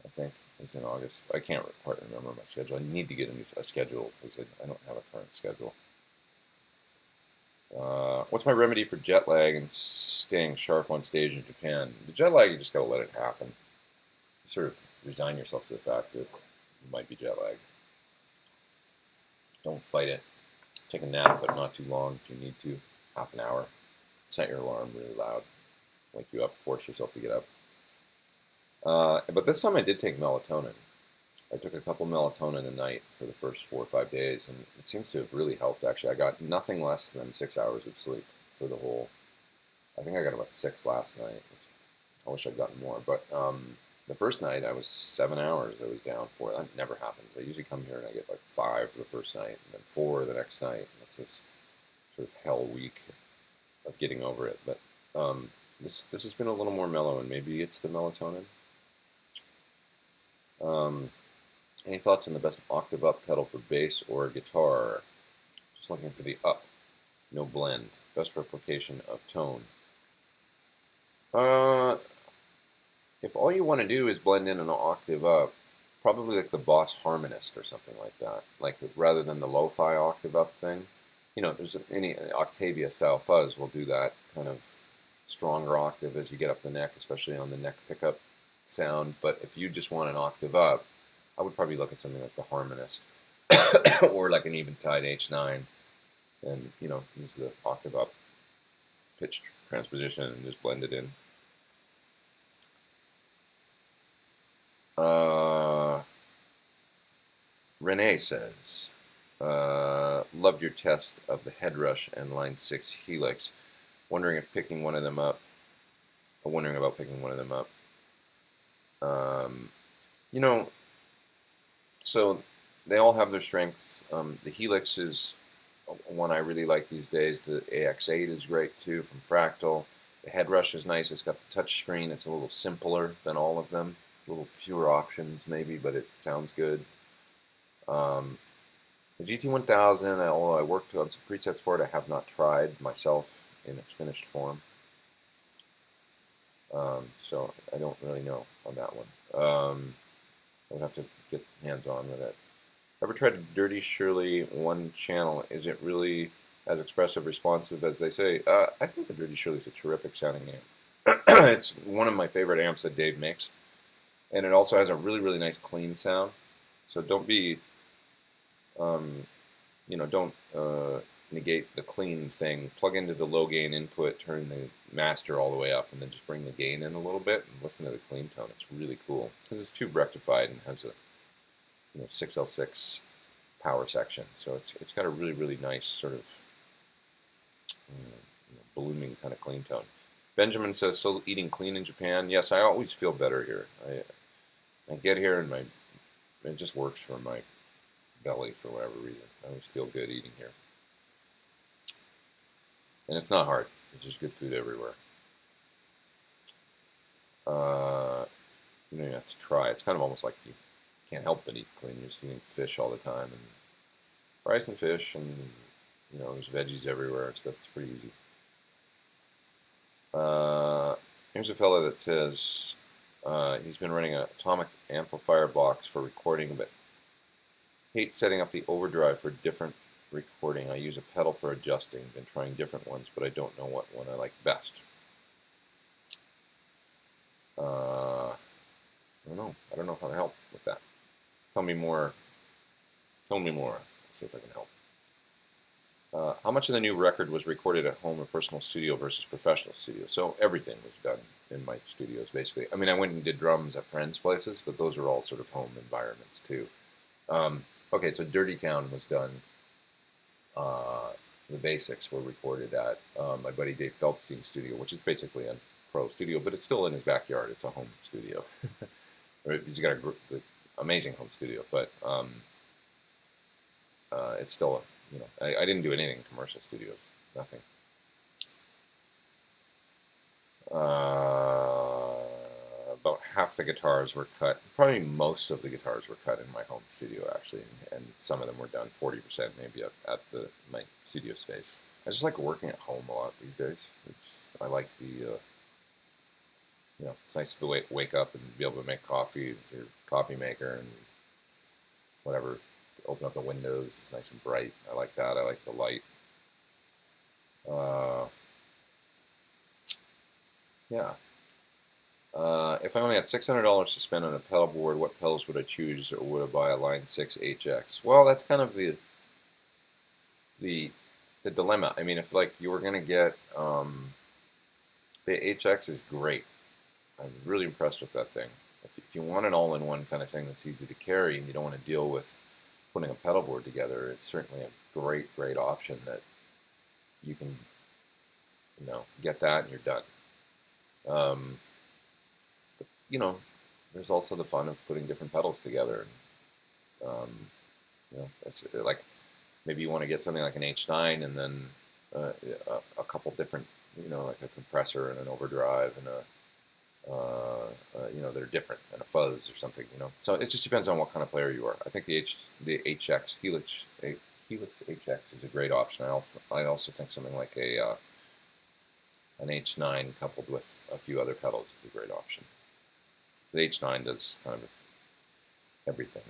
I think, is in August. I can't quite remember my schedule. I need to get a schedule because I don't have a current schedule. What's my remedy for jet lag and staying sharp on stage in Japan? The jet lag, you just gotta let it happen. You sort of resign yourself to the fact that you might be jet lagged. Don't fight it. Take a nap, but not too long if you need to. Half an hour. Set your alarm really loud. Wake you up, force yourself to get up. But this time I did take melatonin. I took a couple melatonin a night for the first 4 or 5 days, and it seems to have really helped, actually. I got nothing less than 6 hours of sleep for the whole... I think I got about 6 last night. I wish I'd gotten more, but the first night I was 7 hours I was down for. That never happens. I usually come here and I get like 5 for the first night, and then 4 the next night. It's this sort of hell week of getting over it, but this has been a little more mellow, and maybe it's the melatonin. Any thoughts on the best octave up pedal for bass or guitar? Just looking for the up, no blend. Best replication of tone. If all you want to do is blend in an octave up, probably like the Boss Harmonist or something like that. Like rather than the lo-fi octave up thing. There's any Octavia style fuzz will do that kind of stronger octave as you get up the neck, especially on the neck pickup sound. But if you just want an octave up, I would probably look at something like the Harmonist or like an Eventide H9, and use the octave up pitch transposition and just blend it in. Renee says, loved your test of the head rush and line 6 helix. Wondering about picking one of them up. So they all have their strengths. The helix is one I really like these days. The AX8 is great too from Fractal. The head rush is nice. It's got the touch screen. It's a little simpler than all of them. A little fewer options maybe, but it sounds good. The GT1000, although I worked on some presets for it, I have not tried myself in its finished form. So I don't really know on that one. I'll have to get hands-on with it. Ever tried Dirty Shirley one channel? Is it really as expressive, responsive as they say? I think the Dirty Shirley is a terrific sounding amp. It's one of my favorite amps that Dave makes. And it also has a really, really nice clean sound. So don't be, don't negate the clean thing. Plug into the low gain input, turn the master all the way up, and then just bring the gain in a little bit and listen to the clean tone. It's really cool because it's tube rectified and has a 6L6 power section. So it's got a really, really nice sort of ballooning kind of clean tone. Benjamin says, still eating clean in Japan? Yes, I always feel better here. I get here and it just works for my belly for whatever reason. I always feel good eating here. And it's not hard. There's good food everywhere. You have to try. It's kind of almost like you can't help but eat clean. You're just eating fish all the time, and rice and fish, and there's veggies everywhere and stuff. It's pretty easy. Here's a fella that says he's been running an atomic amplifier box for recording, but hate setting up the overdrive for different recording. I use a pedal for adjusting. Been trying different ones, but I don't know what one I like best. I don't know how to help with that. Tell me more. Let's see if I can help. How much of the new record was recorded at home or personal studio versus professional studio? So everything was done in my studios, basically. I mean, I went and did drums at friends' places, but those are all sort of home environments, too. Okay, so Dirty Town was done. The basics were recorded at my buddy Dave Feldstein's studio, which is basically a pro studio, but it's still in his backyard. It's a home studio. He's got an amazing home studio, but it's still, I didn't do anything in commercial studios. Nothing. About half the guitars were cut. Probably most of the guitars were cut in my home studio, actually, and some of them were done 40% maybe at my studio space. I just like working at home a lot these days. I like the, it's nice to wake up and be able to make coffee with your coffee maker and whatever. Open up the windows, it's nice and bright. I like that. I like the light. Yeah. If I only had $600 to spend on a pedal board, what pedals would I choose, or would I buy a Line 6 HX? Well, that's kind of the dilemma. I mean, if you were gonna get the HX is great. I'm really impressed with that thing. If you want an all-in-one kind of thing that's easy to carry and you don't want to deal with putting a pedal board together, it's certainly a great option that you can get that and you're done. But, there's also the fun of putting different pedals together. It's like maybe you want to get something like an H9 and then a couple different, like a compressor and an overdrive and that are different, and a fuzz or something, So it just depends on what kind of player you are. I think the HX Helix HX is a great option. I also think something like an H9 coupled with a few other pedals is a great option. The H9 does kind of everything,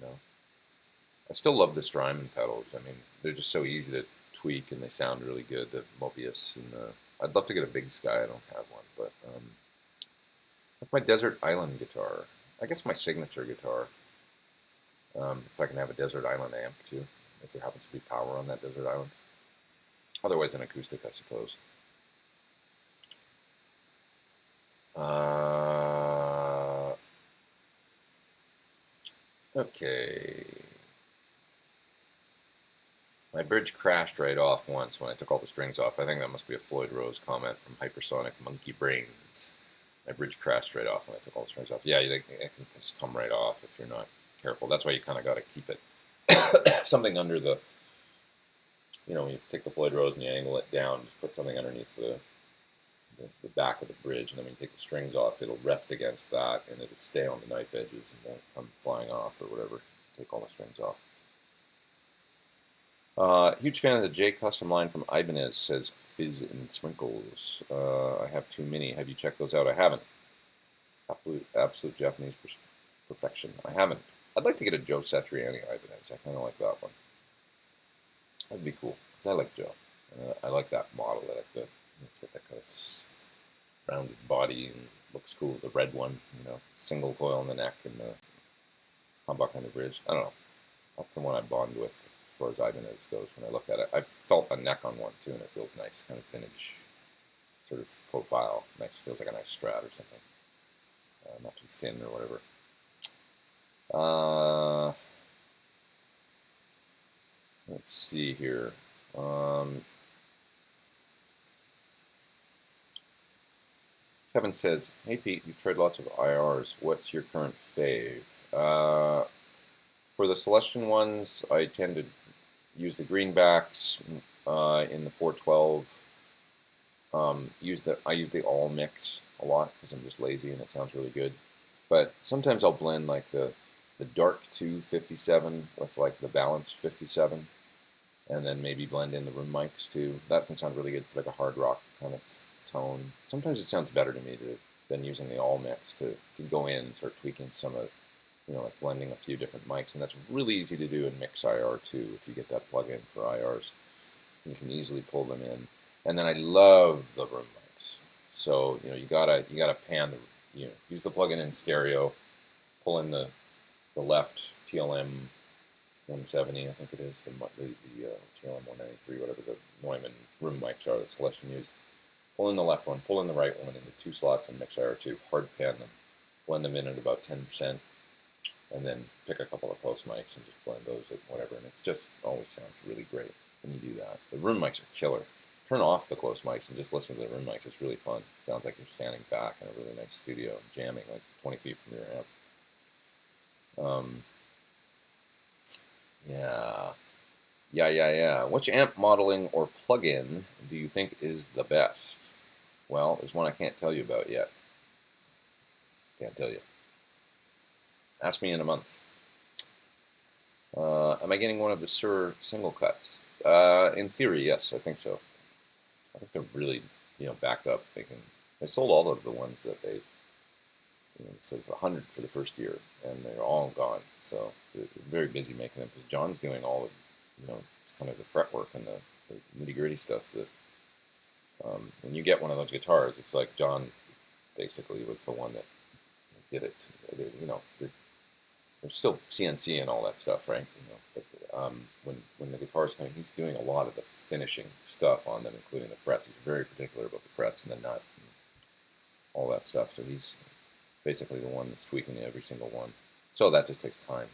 I still love the Strymon pedals. I mean, they're just so easy to tweak and they sound really good. The Mobius and I'd love to get a Big Sky. I don't have one, but like my Desert Island guitar, I guess my signature guitar. If I can have a desert island amp too, if there happens to be power on that desert island. Otherwise, an acoustic, I suppose. Okay. My bridge crashed right off once when I took all the strings off. I think that must be a Floyd Rose comment from Hypersonic Monkey Brains. My bridge crashed right off when I took all the strings off. Yeah, it can just come right off if you're not careful. That's why you kind of got to keep it something under the, you take the Floyd Rose and you angle it down, just put something underneath the back of the bridge, and then when you take the strings off, it'll rest against that, and it'll stay on the knife edges and won't come flying off or whatever. Take all the strings off. Huge fan of the J Custom line from Ibanez, says Fizz and Sprinkles. I have too many. Have you checked those out? I haven't. Absolute Japanese perfection. I haven't. I'd like to get a Joe Satriani Ibanez. I kind of like that one. That'd be cool, because I like Joe. I like that model. It's got that kind of rounded body and looks cool. The red one, single coil in the neck and the humbuck on the bridge. I don't know. That's the one I bond with as far as Ibanez goes when I look at it. I've felt a neck on one too, and it feels nice, kind of vintage sort of profile. Nice, feels like a nice Strat or something. Not too thin or whatever. Let's see here. Kevin says, "Hey Pete, you've tried lots of IRs. What's your current fave?" For the Celestion ones, I tend to use the greenbacks in the 412. I use the all mix a lot because I'm just lazy and it sounds really good. But sometimes I'll blend like the dark 2 57 with like the balanced 57, and then maybe blend in the room mics too. That can sound really good for like a hard rock kind of tone. Sometimes it sounds better to me than using the all mix to go in and start tweaking some of, like blending a few different mics, and that's really easy to do in Mix IR too. If you get that plugin for IRs, you can easily pull them in. And then I love the room mics. So you gotta pan the use the plugin in stereo, pull in the left TLM 170, I think it is, the TLM 193, whatever the Neumann room mics are that Celestion used. Pull in the left one, pull in the right one into 2 slots in Mix IR2, hard pan them, blend them in at about 10%, and then pick a couple of close mics and just blend those at whatever, and it just always sounds really great when you do that. The room mics are killer. Turn off the close mics and just listen to the room mics. It's really fun. It sounds like you're standing back in a really nice studio, jamming like 20 feet from your amp. Yeah. Which amp modeling or plugin do you think is the best? Well, there's one I can't tell you about yet. Can't tell you. Ask me in a month. Am I getting one of the Sur single cuts? In theory, yes, I think so. I think they're really, backed up. They sold all of the ones that they, said 100 for the first year, and they're all gone. So they're very busy making them because John's doing all of, kind of the fretwork and the nitty gritty stuff. That when you get one of those guitars, it's like John basically was the one that did it. There's still CNC and all that stuff, right? But when the guitar's coming, he's doing a lot of the finishing stuff on them, including the frets. He's very particular about the frets and the nut and all that stuff. So he's basically the one that's tweaking every single one. So that just takes time.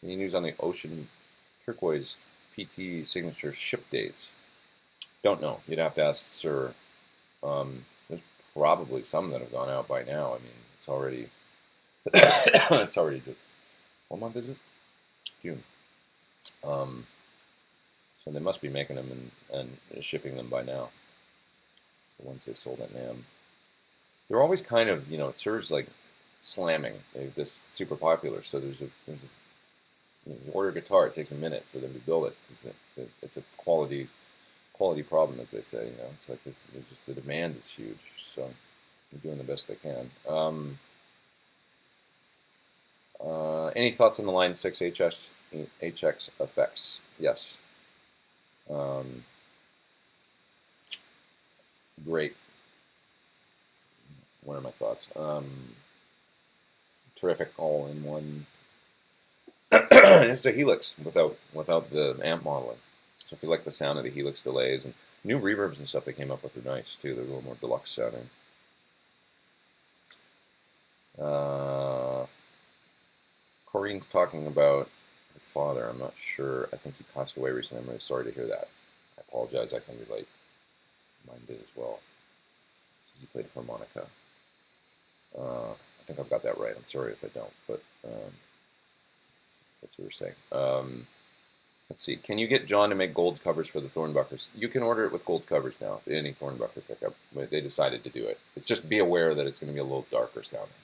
Any news on the Ocean Turquoise PT signature ship dates? Don't know. You'd have to ask Sir. There's probably some that have gone out by now. I mean, it's already it's already what month is it? June. So they must be making them and shipping them by now. The ones they sold at NAMM. They're always kind of, it serves like slamming. They're just super popular. So there's a you order a guitar, it takes a minute for them to build it because it's a quality problem, as they say. It's like just the demand is huge. So they're doing the best they can. Any thoughts on the Line 6 HX effects? Yes. Great. What are my thoughts? terrific all-in-one. It's a Helix without the amp modeling. So if you like the sound of the Helix delays and new reverbs and stuff they came up with are nice too. They're a little more deluxe sounding. Corinne's talking about her father. I'm not sure. I think he passed away recently. I'm really sorry to hear that. I apologize. I can relate. Mine did as well. He played harmonica. I think I've got that right. I'm sorry if I don't, but what you were saying. Let's see. Can you get John to make gold covers for the Thornbuckers? You can order it with gold covers now. Any Thornbucker pickup. They decided to do it. It's just be aware that it's going to be a little darker sounding.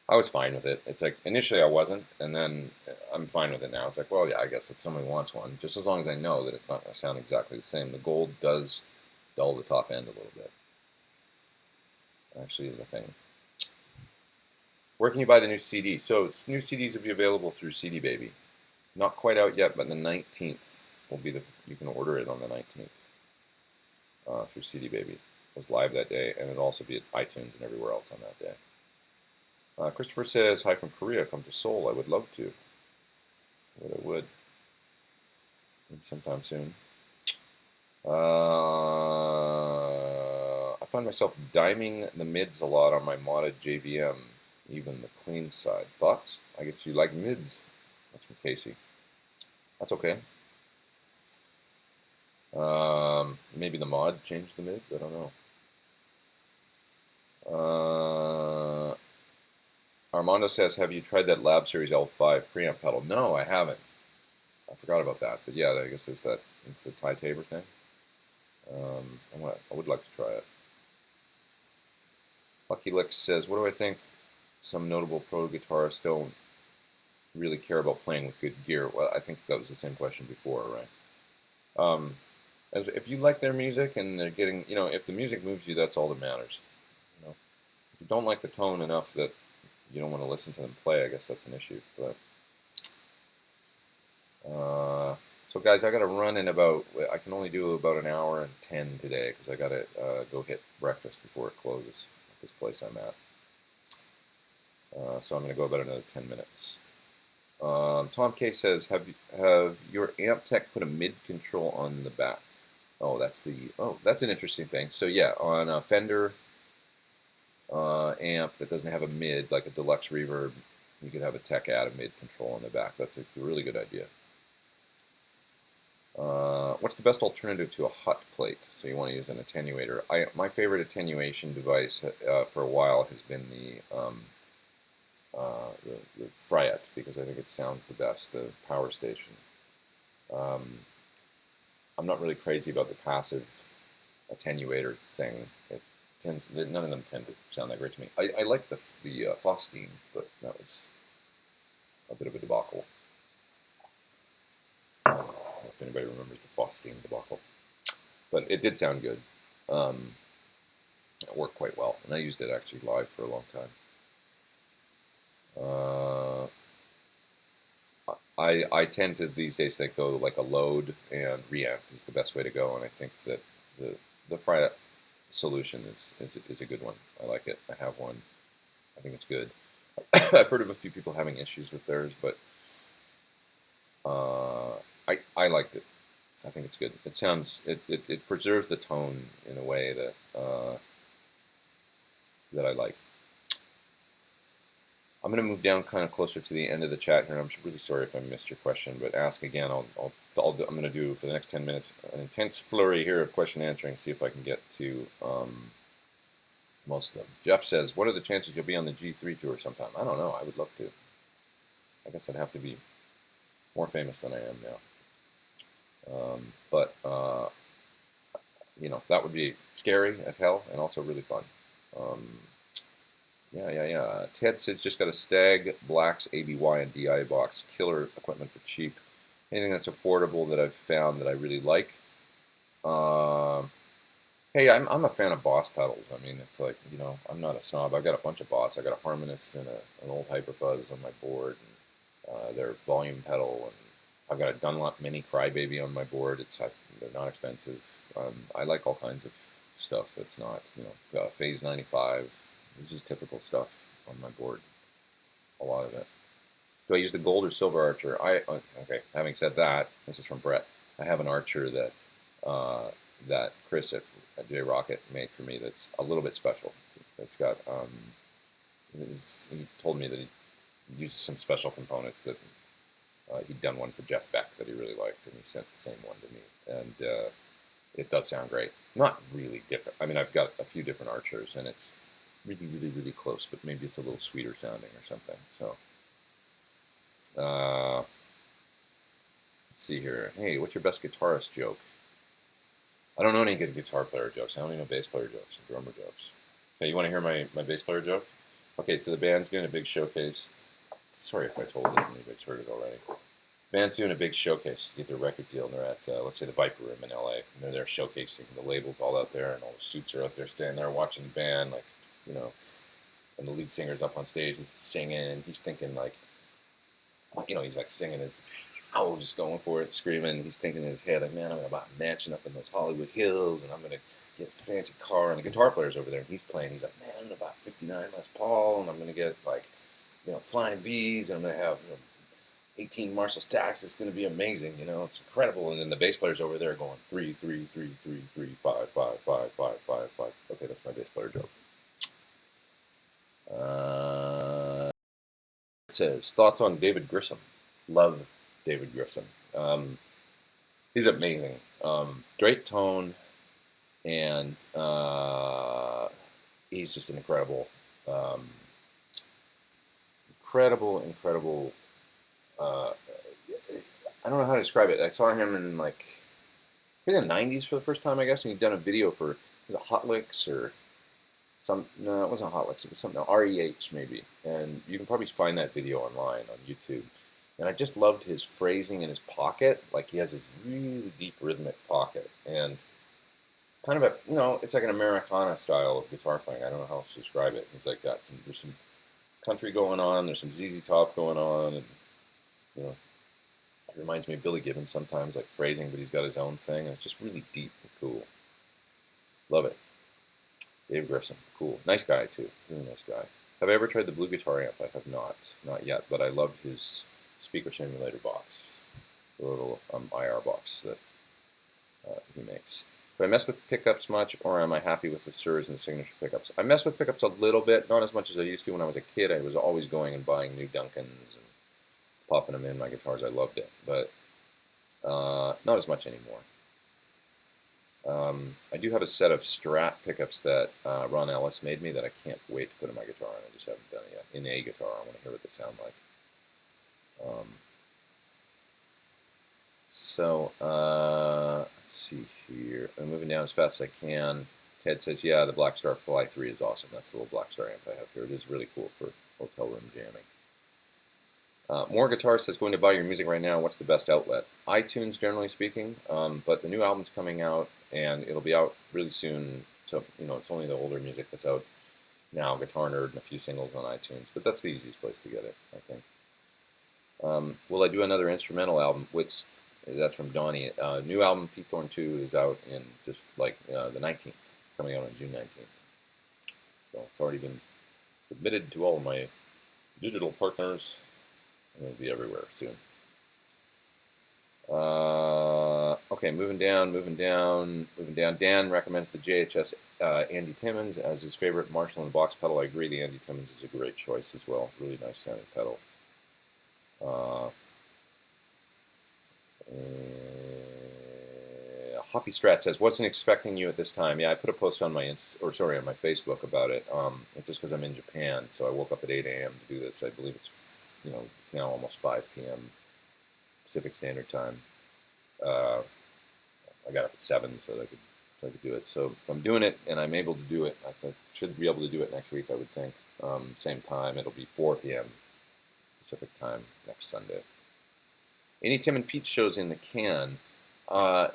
I was fine with it. It's like, initially I wasn't, and then I'm fine with it now. It's like, well, yeah, I guess if somebody wants one, just as long as I know that it's not going to sound exactly the same. The gold does dull the top end a little bit. Actually is a thing. Where can you buy the new CD? So new CDs will be available through CD Baby. Not quite out yet, but the 19th will be you can order it on the 19th through CD Baby. It was live that day, and it'll also be at iTunes and everywhere else on that day. Christopher says, hi from Korea, come to Seoul. I would love to. I would. Maybe sometime soon. I find myself diming the mids a lot on my modded JVM, even the clean side. Thoughts? I guess you like mids. That's from Casey. That's okay. Maybe the mod changed the mids. I don't know. Armando says, have you tried that Lab Series L5 preamp pedal? No, I haven't. I forgot about that. But yeah, I guess there's that. It's the Ty Tabor thing. I would like to try it. Lucky Lick says, what do I think? Some notable pro guitarists don't really care about playing with good gear. Well, I think that was the same question before, right? If you like their music and they're getting, if the music moves you, that's all that matters. If you don't like the tone enough that you don't want to listen to them play, I guess that's an issue. But so guys, I got to run in I can only do about an hour and 10 today because I got to go hit breakfast before it closes at this place I'm at. So I'm going to go about another 10 minutes. Tom K says, have your amp tech put a mid control on the back? Oh, that's an interesting thing. So yeah, on a Fender amp that doesn't have a mid, like a deluxe reverb, you could have a tech add a mid control on the back. That's a really good idea. What's the best alternative to a hot plate? So you want to use an attenuator. My favorite attenuation device for a while has been the Fryette, because I think it sounds the best, the Power Station. I'm not really crazy about the passive attenuator thing. None of them tend to sound that great to me. I like the Faustine, but that was a bit of a debacle. I don't know if anybody remembers the Faustine debacle, but it did sound good. It worked quite well, and I used it actually live for a long time. I tend to these days think though like a load and reamp is the best way to go, and I think that the Fryette solution is a good one. I like it. I have one. I think it's good. I've heard of a few people having issues with theirs, but I liked it. I think it's good. It sounds it preserves the tone in a way that that I like. I'm going to move down kind of closer to the end of the chat here. I'm really sorry if I missed your question, but ask again. I'm going to do for the next 10 minutes an intense flurry here of question answering. See if I can get to most of them. Jeff says, "What are the chances you'll be on the G3 tour sometime?" I don't know. I would love to. I guess I'd have to be more famous than I am now. But that would be scary as hell and also really fun. Yeah. Ted says, just got a Stag Blacks ABY and DI box. Killer equipment for cheap. Anything that's affordable that I've found that I really like. Hey, I'm a fan of Boss pedals. I mean, it's like, I'm not a snob. I've got a bunch of Boss. I got a Harmonist and an old Hyperfuzz on my board. And, their volume pedal. And I've got a Dunlop Mini Crybaby on my board. They're not expensive. I like all kinds of stuff that's not, Phase 95. This is typical stuff on my board. a lot of it. Do I use the gold or silver archer? Okay. Having said that, this is from Brett. I have an archer that Chris at J Rocket made for me. That's a little bit special. It's got he told me that he uses some special components that he'd done one for Jeff Beck that he really liked, and he sent the same one to me. And it does sound great. Not really different. I mean, I've got a few different archers, and it's really, really, really close, but maybe it's a little sweeter sounding or something. So, let's see here. Hey, what's your best guitarist joke? I don't know any good guitar player jokes. I only know bass player jokes and drummer jokes. Hey, you want to hear my bass player joke? Okay, so the band's doing a big showcase. Sorry if I told this and anybody's heard it already. Band's doing a big showcase to get their record deal, and they're at, let's say, the Viper Room in LA. And they're there showcasing the labels all out there, and all the suits are out there standing there watching the band, like, you know, and the lead singer's up on stage and he's singing. He's thinking, like, you know, he's like singing his, oh, just going for it, screaming. He's thinking in his head, like, man, I'm going to buy a mansion up in those Hollywood Hills, and I'm going to get a fancy car. And the guitar player's over there, and he's playing. He's like, man, I'm going to buy a 59 Les Paul, and I'm going to get, like, you know, flying V's, and I'm going to have, you know, 18 Marshall stacks. It's going to be amazing, you know. It's incredible. And then the bass player's over there going 3, 3, 3, 3, 3, 5, 5, 5, 5, 5, 5. Okay, that's my bass player joke. It says thoughts on David Grissom. Love David Grissom. He's amazing. Great tone, and he's just an incredible, incredible. I don't know how to describe it. I saw him in like in the '90s for the first time, I guess, and he'd done a video for the Hot Licks or some. No, it wasn't Hot Licks. It was something REH maybe, and you can probably find that video online on YouTube. And I just loved his phrasing in his pocket. Like he has this really deep rhythmic pocket, and kind of a, you know, it's like an Americana style of guitar playing. I don't know how else to describe it. He's like there's some country going on, there's some ZZ Top going on, and you know, it reminds me of Billy Gibbons sometimes, like phrasing, but he's got his own thing, and it's just really deep and cool. Love it. Dave Grissom, cool. Nice guy too, really nice guy. Have I ever tried the Blue Guitar amp? I have not yet, but I love his speaker simulator box, the little IR box that he makes. Do I mess with pickups much, or am I happy with the Surs and the signature pickups? I mess with pickups a little bit, not as much as I used to when I was a kid. I was always going and buying new Duncans and popping them in my guitars. I loved it, but not as much anymore. I do have a set of Strat pickups that Ron Ellis made me that I can't wait to put in my guitar, and I just haven't done it yet. In a guitar, I want to hear what they sound like. Let's see here. I'm moving down as fast as I can. Ted says, yeah, the Black Star Fly 3 is awesome. That's the little Black Star amp I have here. It is really cool for hotel room jamming. More Guitar says, going to buy your music right now. What's the best outlet? iTunes, generally speaking, but the new album's coming out, and it'll be out really soon. So, you know, it's only the older music that's out now, Guitar Nerd and a few singles on iTunes, but that's the easiest place to get it, I think. Will I do another instrumental album? Which, that's from Donnie. New album, Pete Thorn 2, is out in just like the 19th, coming out on June 19th. So it's already been submitted to all of my digital partners, and it'll be everywhere soon. Okay, moving down. Dan recommends the JHS Andy Timmons as his favorite Marshall and box pedal. I agree, the Andy Timmons is a great choice as well. Really nice sounding pedal. Hoppy Strat says, wasn't expecting you at this time. Yeah, I put a post on my on my Facebook about it. It's just because I'm in Japan, so I woke up at 8 a.m. to do this. I believe it's, you know, it's now almost 5 p.m. Pacific Standard Time. I got up at 7 so I could do it. So if I'm doing it and I'm able to do it, I should be able to do it next week, I would think. Same time, it'll be 4 p.m. Pacific Time next Sunday. Any Tim and Pete shows in the can?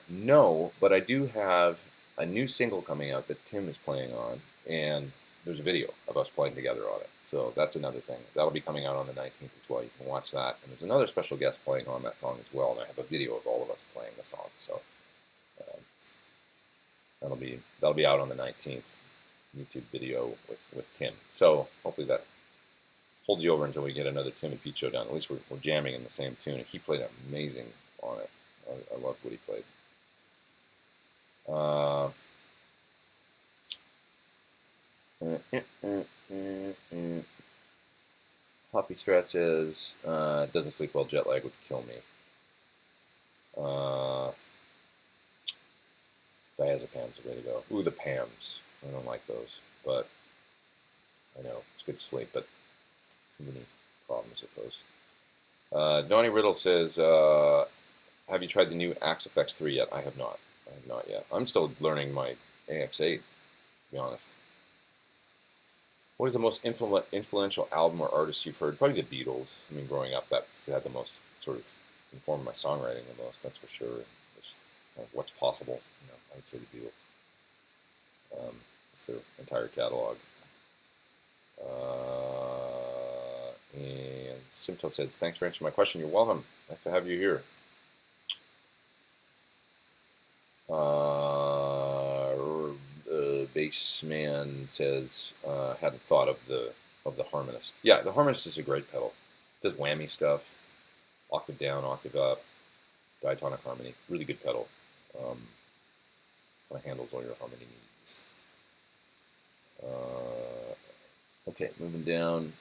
No, but I do have a new single coming out that Tim is playing on, and there's a video of us playing together on it. So that's another thing. That'll be coming out on the 19th as well. You can watch that. And there's another special guest playing on that song as well, and I have a video of all of us playing the song. So that'll be out on the 19th. YouTube video with Tim. So hopefully that hold you over until we get another Tim and Pete show done. At least we're jamming in the same tune. He played amazing on it. I loved what he played. Hoppy Strat says, doesn't sleep well, jet lag would kill me. Diazepam's the way to go. Ooh, the Pams. I don't like those, but I know it's good to sleep, but too many problems with those. Donnie Riddle says, have you tried the new Axe FX 3 yet? I have not. I have not yet. I'm still learning my AX8, to be honest. What is the most influential album or artist you've heard? Probably the Beatles. I mean, growing up, that's had the most sort of informed my songwriting the most, that's for sure. Just kind of what's possible, you know, I would say the Beatles. It's their entire catalog. And Simto says, thanks for answering my question. You're welcome. Nice to have you here. Bassman says, hadn't thought of the harmonist. Yeah, the harmonist is a great pedal. It does whammy stuff, octave down, octave up, diatonic harmony. Really good pedal. Kind of handles all your harmony needs. Okay, moving down.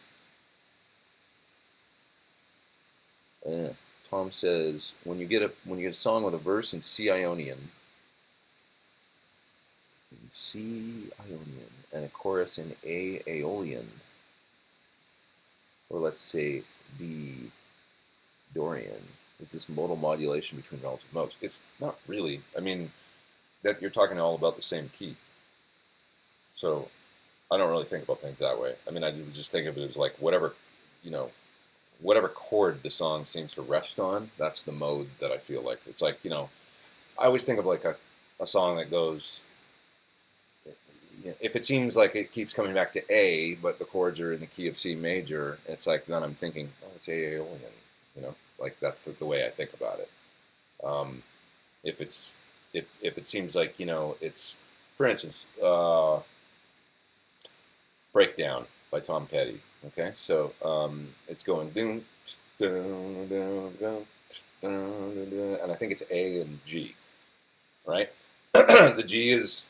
Tom says, when you get a song with a verse in C Ionian, and a chorus in A Aeolian, or let's say D Dorian, is this modal modulation between relative modes? It's not really. I mean, that you're talking all about the same key. So I don't really think about things that way. I mean, I just think of it as like whatever, you know, whatever chord the song seems to rest on, that's the mode that I feel like. It's like, you know, I always think of like a song that goes, if it seems like it keeps coming back to A, but the chords are in the key of C major, it's like, then I'm thinking, oh, it's A Aeolian, you know, like that's the way I think about it. If it seems like, you know, it's, for instance, Breakdown by Tom Petty, okay? So it's going doom, doom, doom, doom, doom, and I think it's A and G, right? The G is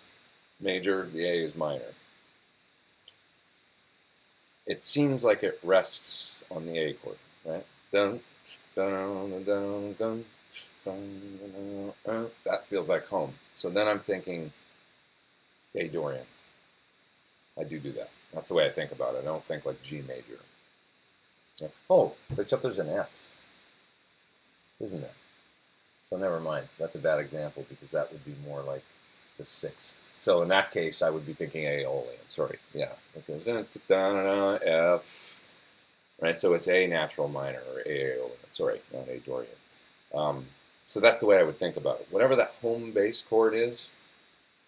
major, the A is minor. It seems like it rests on the A chord, right? Dun, dun, dun, dun, dun, that feels like home. So then I'm thinking A Dorian. I do that. That's the way I think about it. I don't think like G major. Yeah. Oh, except there's an F, isn't there? So never mind. That's a bad example because that would be more like the sixth. So in that case, I would be thinking Aeolian. Sorry. Yeah. It goes F. Right? So it's A natural minor or Aeolian. Sorry, not A Dorian. So that's the way I would think about it. Whatever that home bass chord is,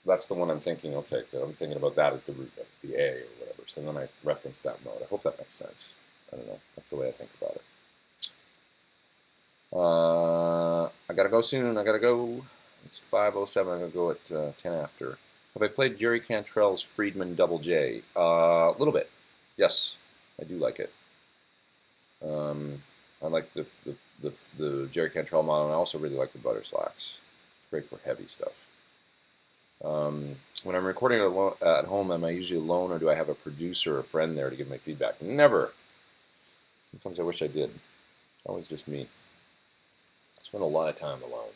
that's the one I'm thinking, okay, I'm thinking about that as the root of the A or whatever. So then I reference that mode. I hope that makes sense. I don't know. That's the way I think about it. I gotta go soon. I gotta go. It's 5:07. I'm gonna go at 10 after. Have I played Jerry Cantrell's Friedman Double J? A little bit. Yes, I do like it. I like the Jerry Cantrell model, and I also really like the Butter Slacks. It's great for heavy stuff. When I'm recording at home, am I usually alone, or do I have a producer or a friend there to give my feedback? Never. Sometimes I wish I did. Always just me. I spend a lot of time alone.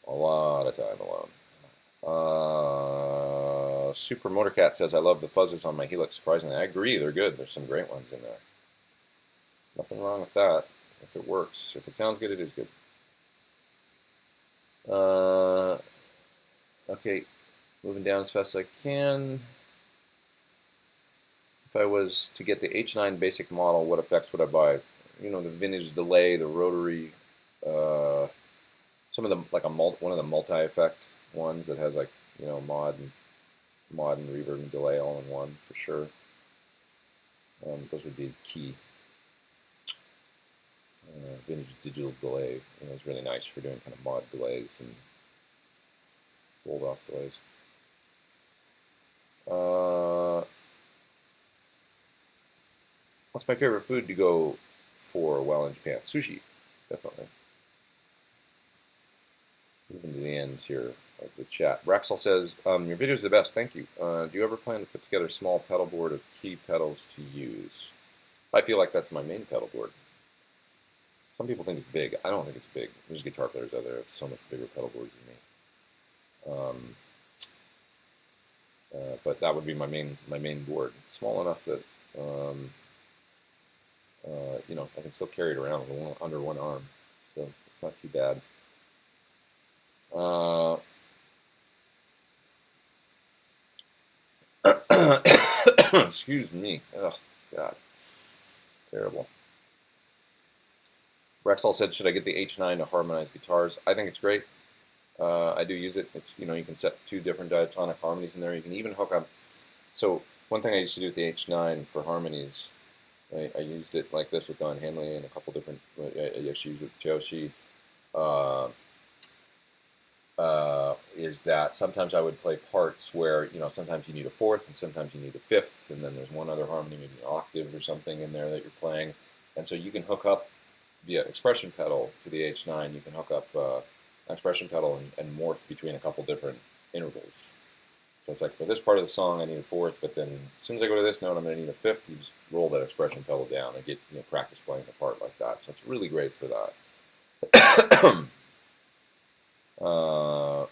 A lot of time alone. Super Motorcat says, I love the fuzzes on my Helix. Surprisingly, I agree. They're good. There's some great ones in there. Nothing wrong with that. If it works. If it sounds good, it is good. Okay, moving down as fast as I can. If I was to get the H9 basic model, what effects would I buy? You know, the vintage delay, the rotary, some of them, like one of the multi-effect ones that has like, you know, mod and reverb and delay all in one for sure. Those would be key. Vintage digital delay, you know, is really nice for doing kind of mod delays and rolled off delays. What's my favorite food to go for while in Japan? Sushi, definitely. Moving to the end here of the chat. Raxel says, your video is the best. Thank you. Do you ever plan to put together a small pedal board of key pedals to use? I feel like that's my main pedal board. Some people think it's big. I don't think it's big. There's guitar players out there with so much bigger pedal boards than me. But that would be my main board. It's small enough that you know, I can still carry it around under one arm, so it's not too bad. Excuse me. Oh God, terrible. Rexall said, "Should I get the H9 to harmonize guitars?" I think it's great. I do use it. It's, you know, you can set 2 different diatonic harmonies in there. You can even hook up. So one thing I used to do with the H9 for harmonies, I used it like this with Don Henley and a couple different. I actually used it with Joshi. Is that sometimes I would play parts where, you know, sometimes you need a 4th and sometimes you need a 5th, and then there's one other harmony, maybe an octave or something in there that you're playing, and so you can hook up via expression pedal to the H9. You can hook up an expression pedal and morph between a couple different intervals. So it's like, for this part of the song I need a 4th, but then as soon as I go to this note I'm going to need a 5th. You just roll that expression pedal down and get, you know, practice playing the part like that. So it's really great for that. All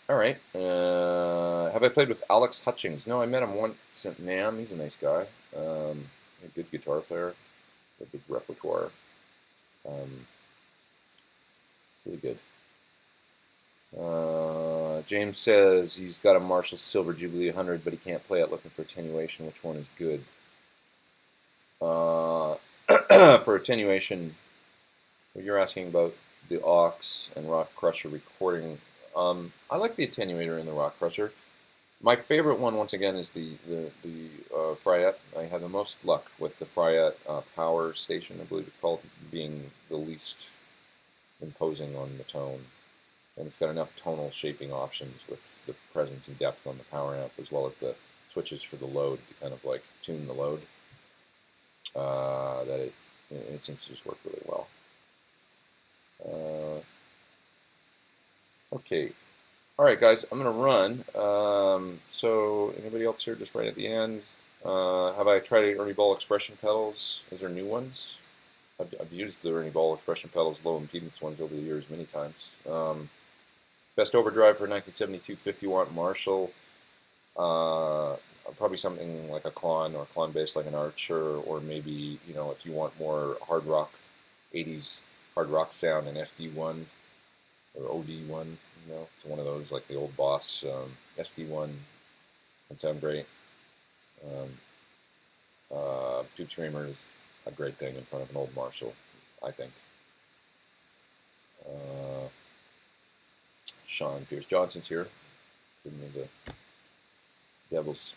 right. Have I played with Alex Hutchings? No, I met him once at NAMM. He's a nice guy. A good guitar player. A big repertoire. Really good. James says he's got a Marshall Silver Jubilee 100, but he can't play it. Looking for attenuation. Which one is good? For attenuation, what you're asking about the aux and Rock Crusher recording. I like the attenuator in the Rock Crusher. My favorite one, once again, is the Fryette. I have the most luck with the Fryette Power Station, I believe it's called, being the least imposing on the tone. And it's got enough tonal shaping options with the presence and depth on the power amp, as well as the switches for the load to kind of like tune the load, that it seems to just work really well. Okay. All right, guys, I'm going to run. So anybody else here just right at the end? Have I tried Ernie Ball expression pedals? Is there new ones? I've used the Ernie Ball expression pedals, low impedance ones, over the years many times. Best overdrive for 1972 50-watt Marshall. Probably something like a Klon or Klon bass like an Archer, or maybe, you know, if you want more hard rock, 80s hard rock sound, an SD1 or OD1. You know, so one of those, like the old Boss SD1 can sound great. Tube Screamer is a great thing in front of an old Marshall, I think. Sean Pierce Johnson's here. Give me the Devils.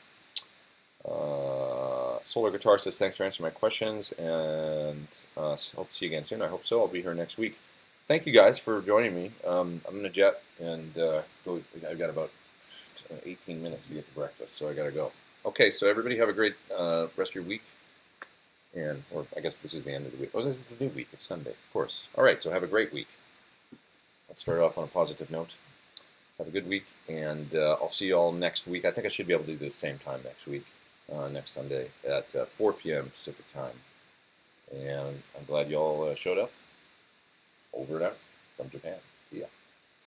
Solar Guitar says, thanks for answering my questions, and hope to see you again soon. I hope so. I'll be here next week. Thank you guys for joining me. I'm going to jet and go. I've got about 18 minutes to get to breakfast, so I got to go. Okay, so everybody have a great rest of your week. Or I guess this is the end of the week. Oh, this is the new week. It's Sunday, of course. All right, so have a great week. Let's start off on a positive note. Have a good week, and I'll see you all next week. I think I should be able to do this same time next week, next Sunday at 4 p.m. Pacific time. And I'm glad you all showed up. Over and out from Japan. See ya.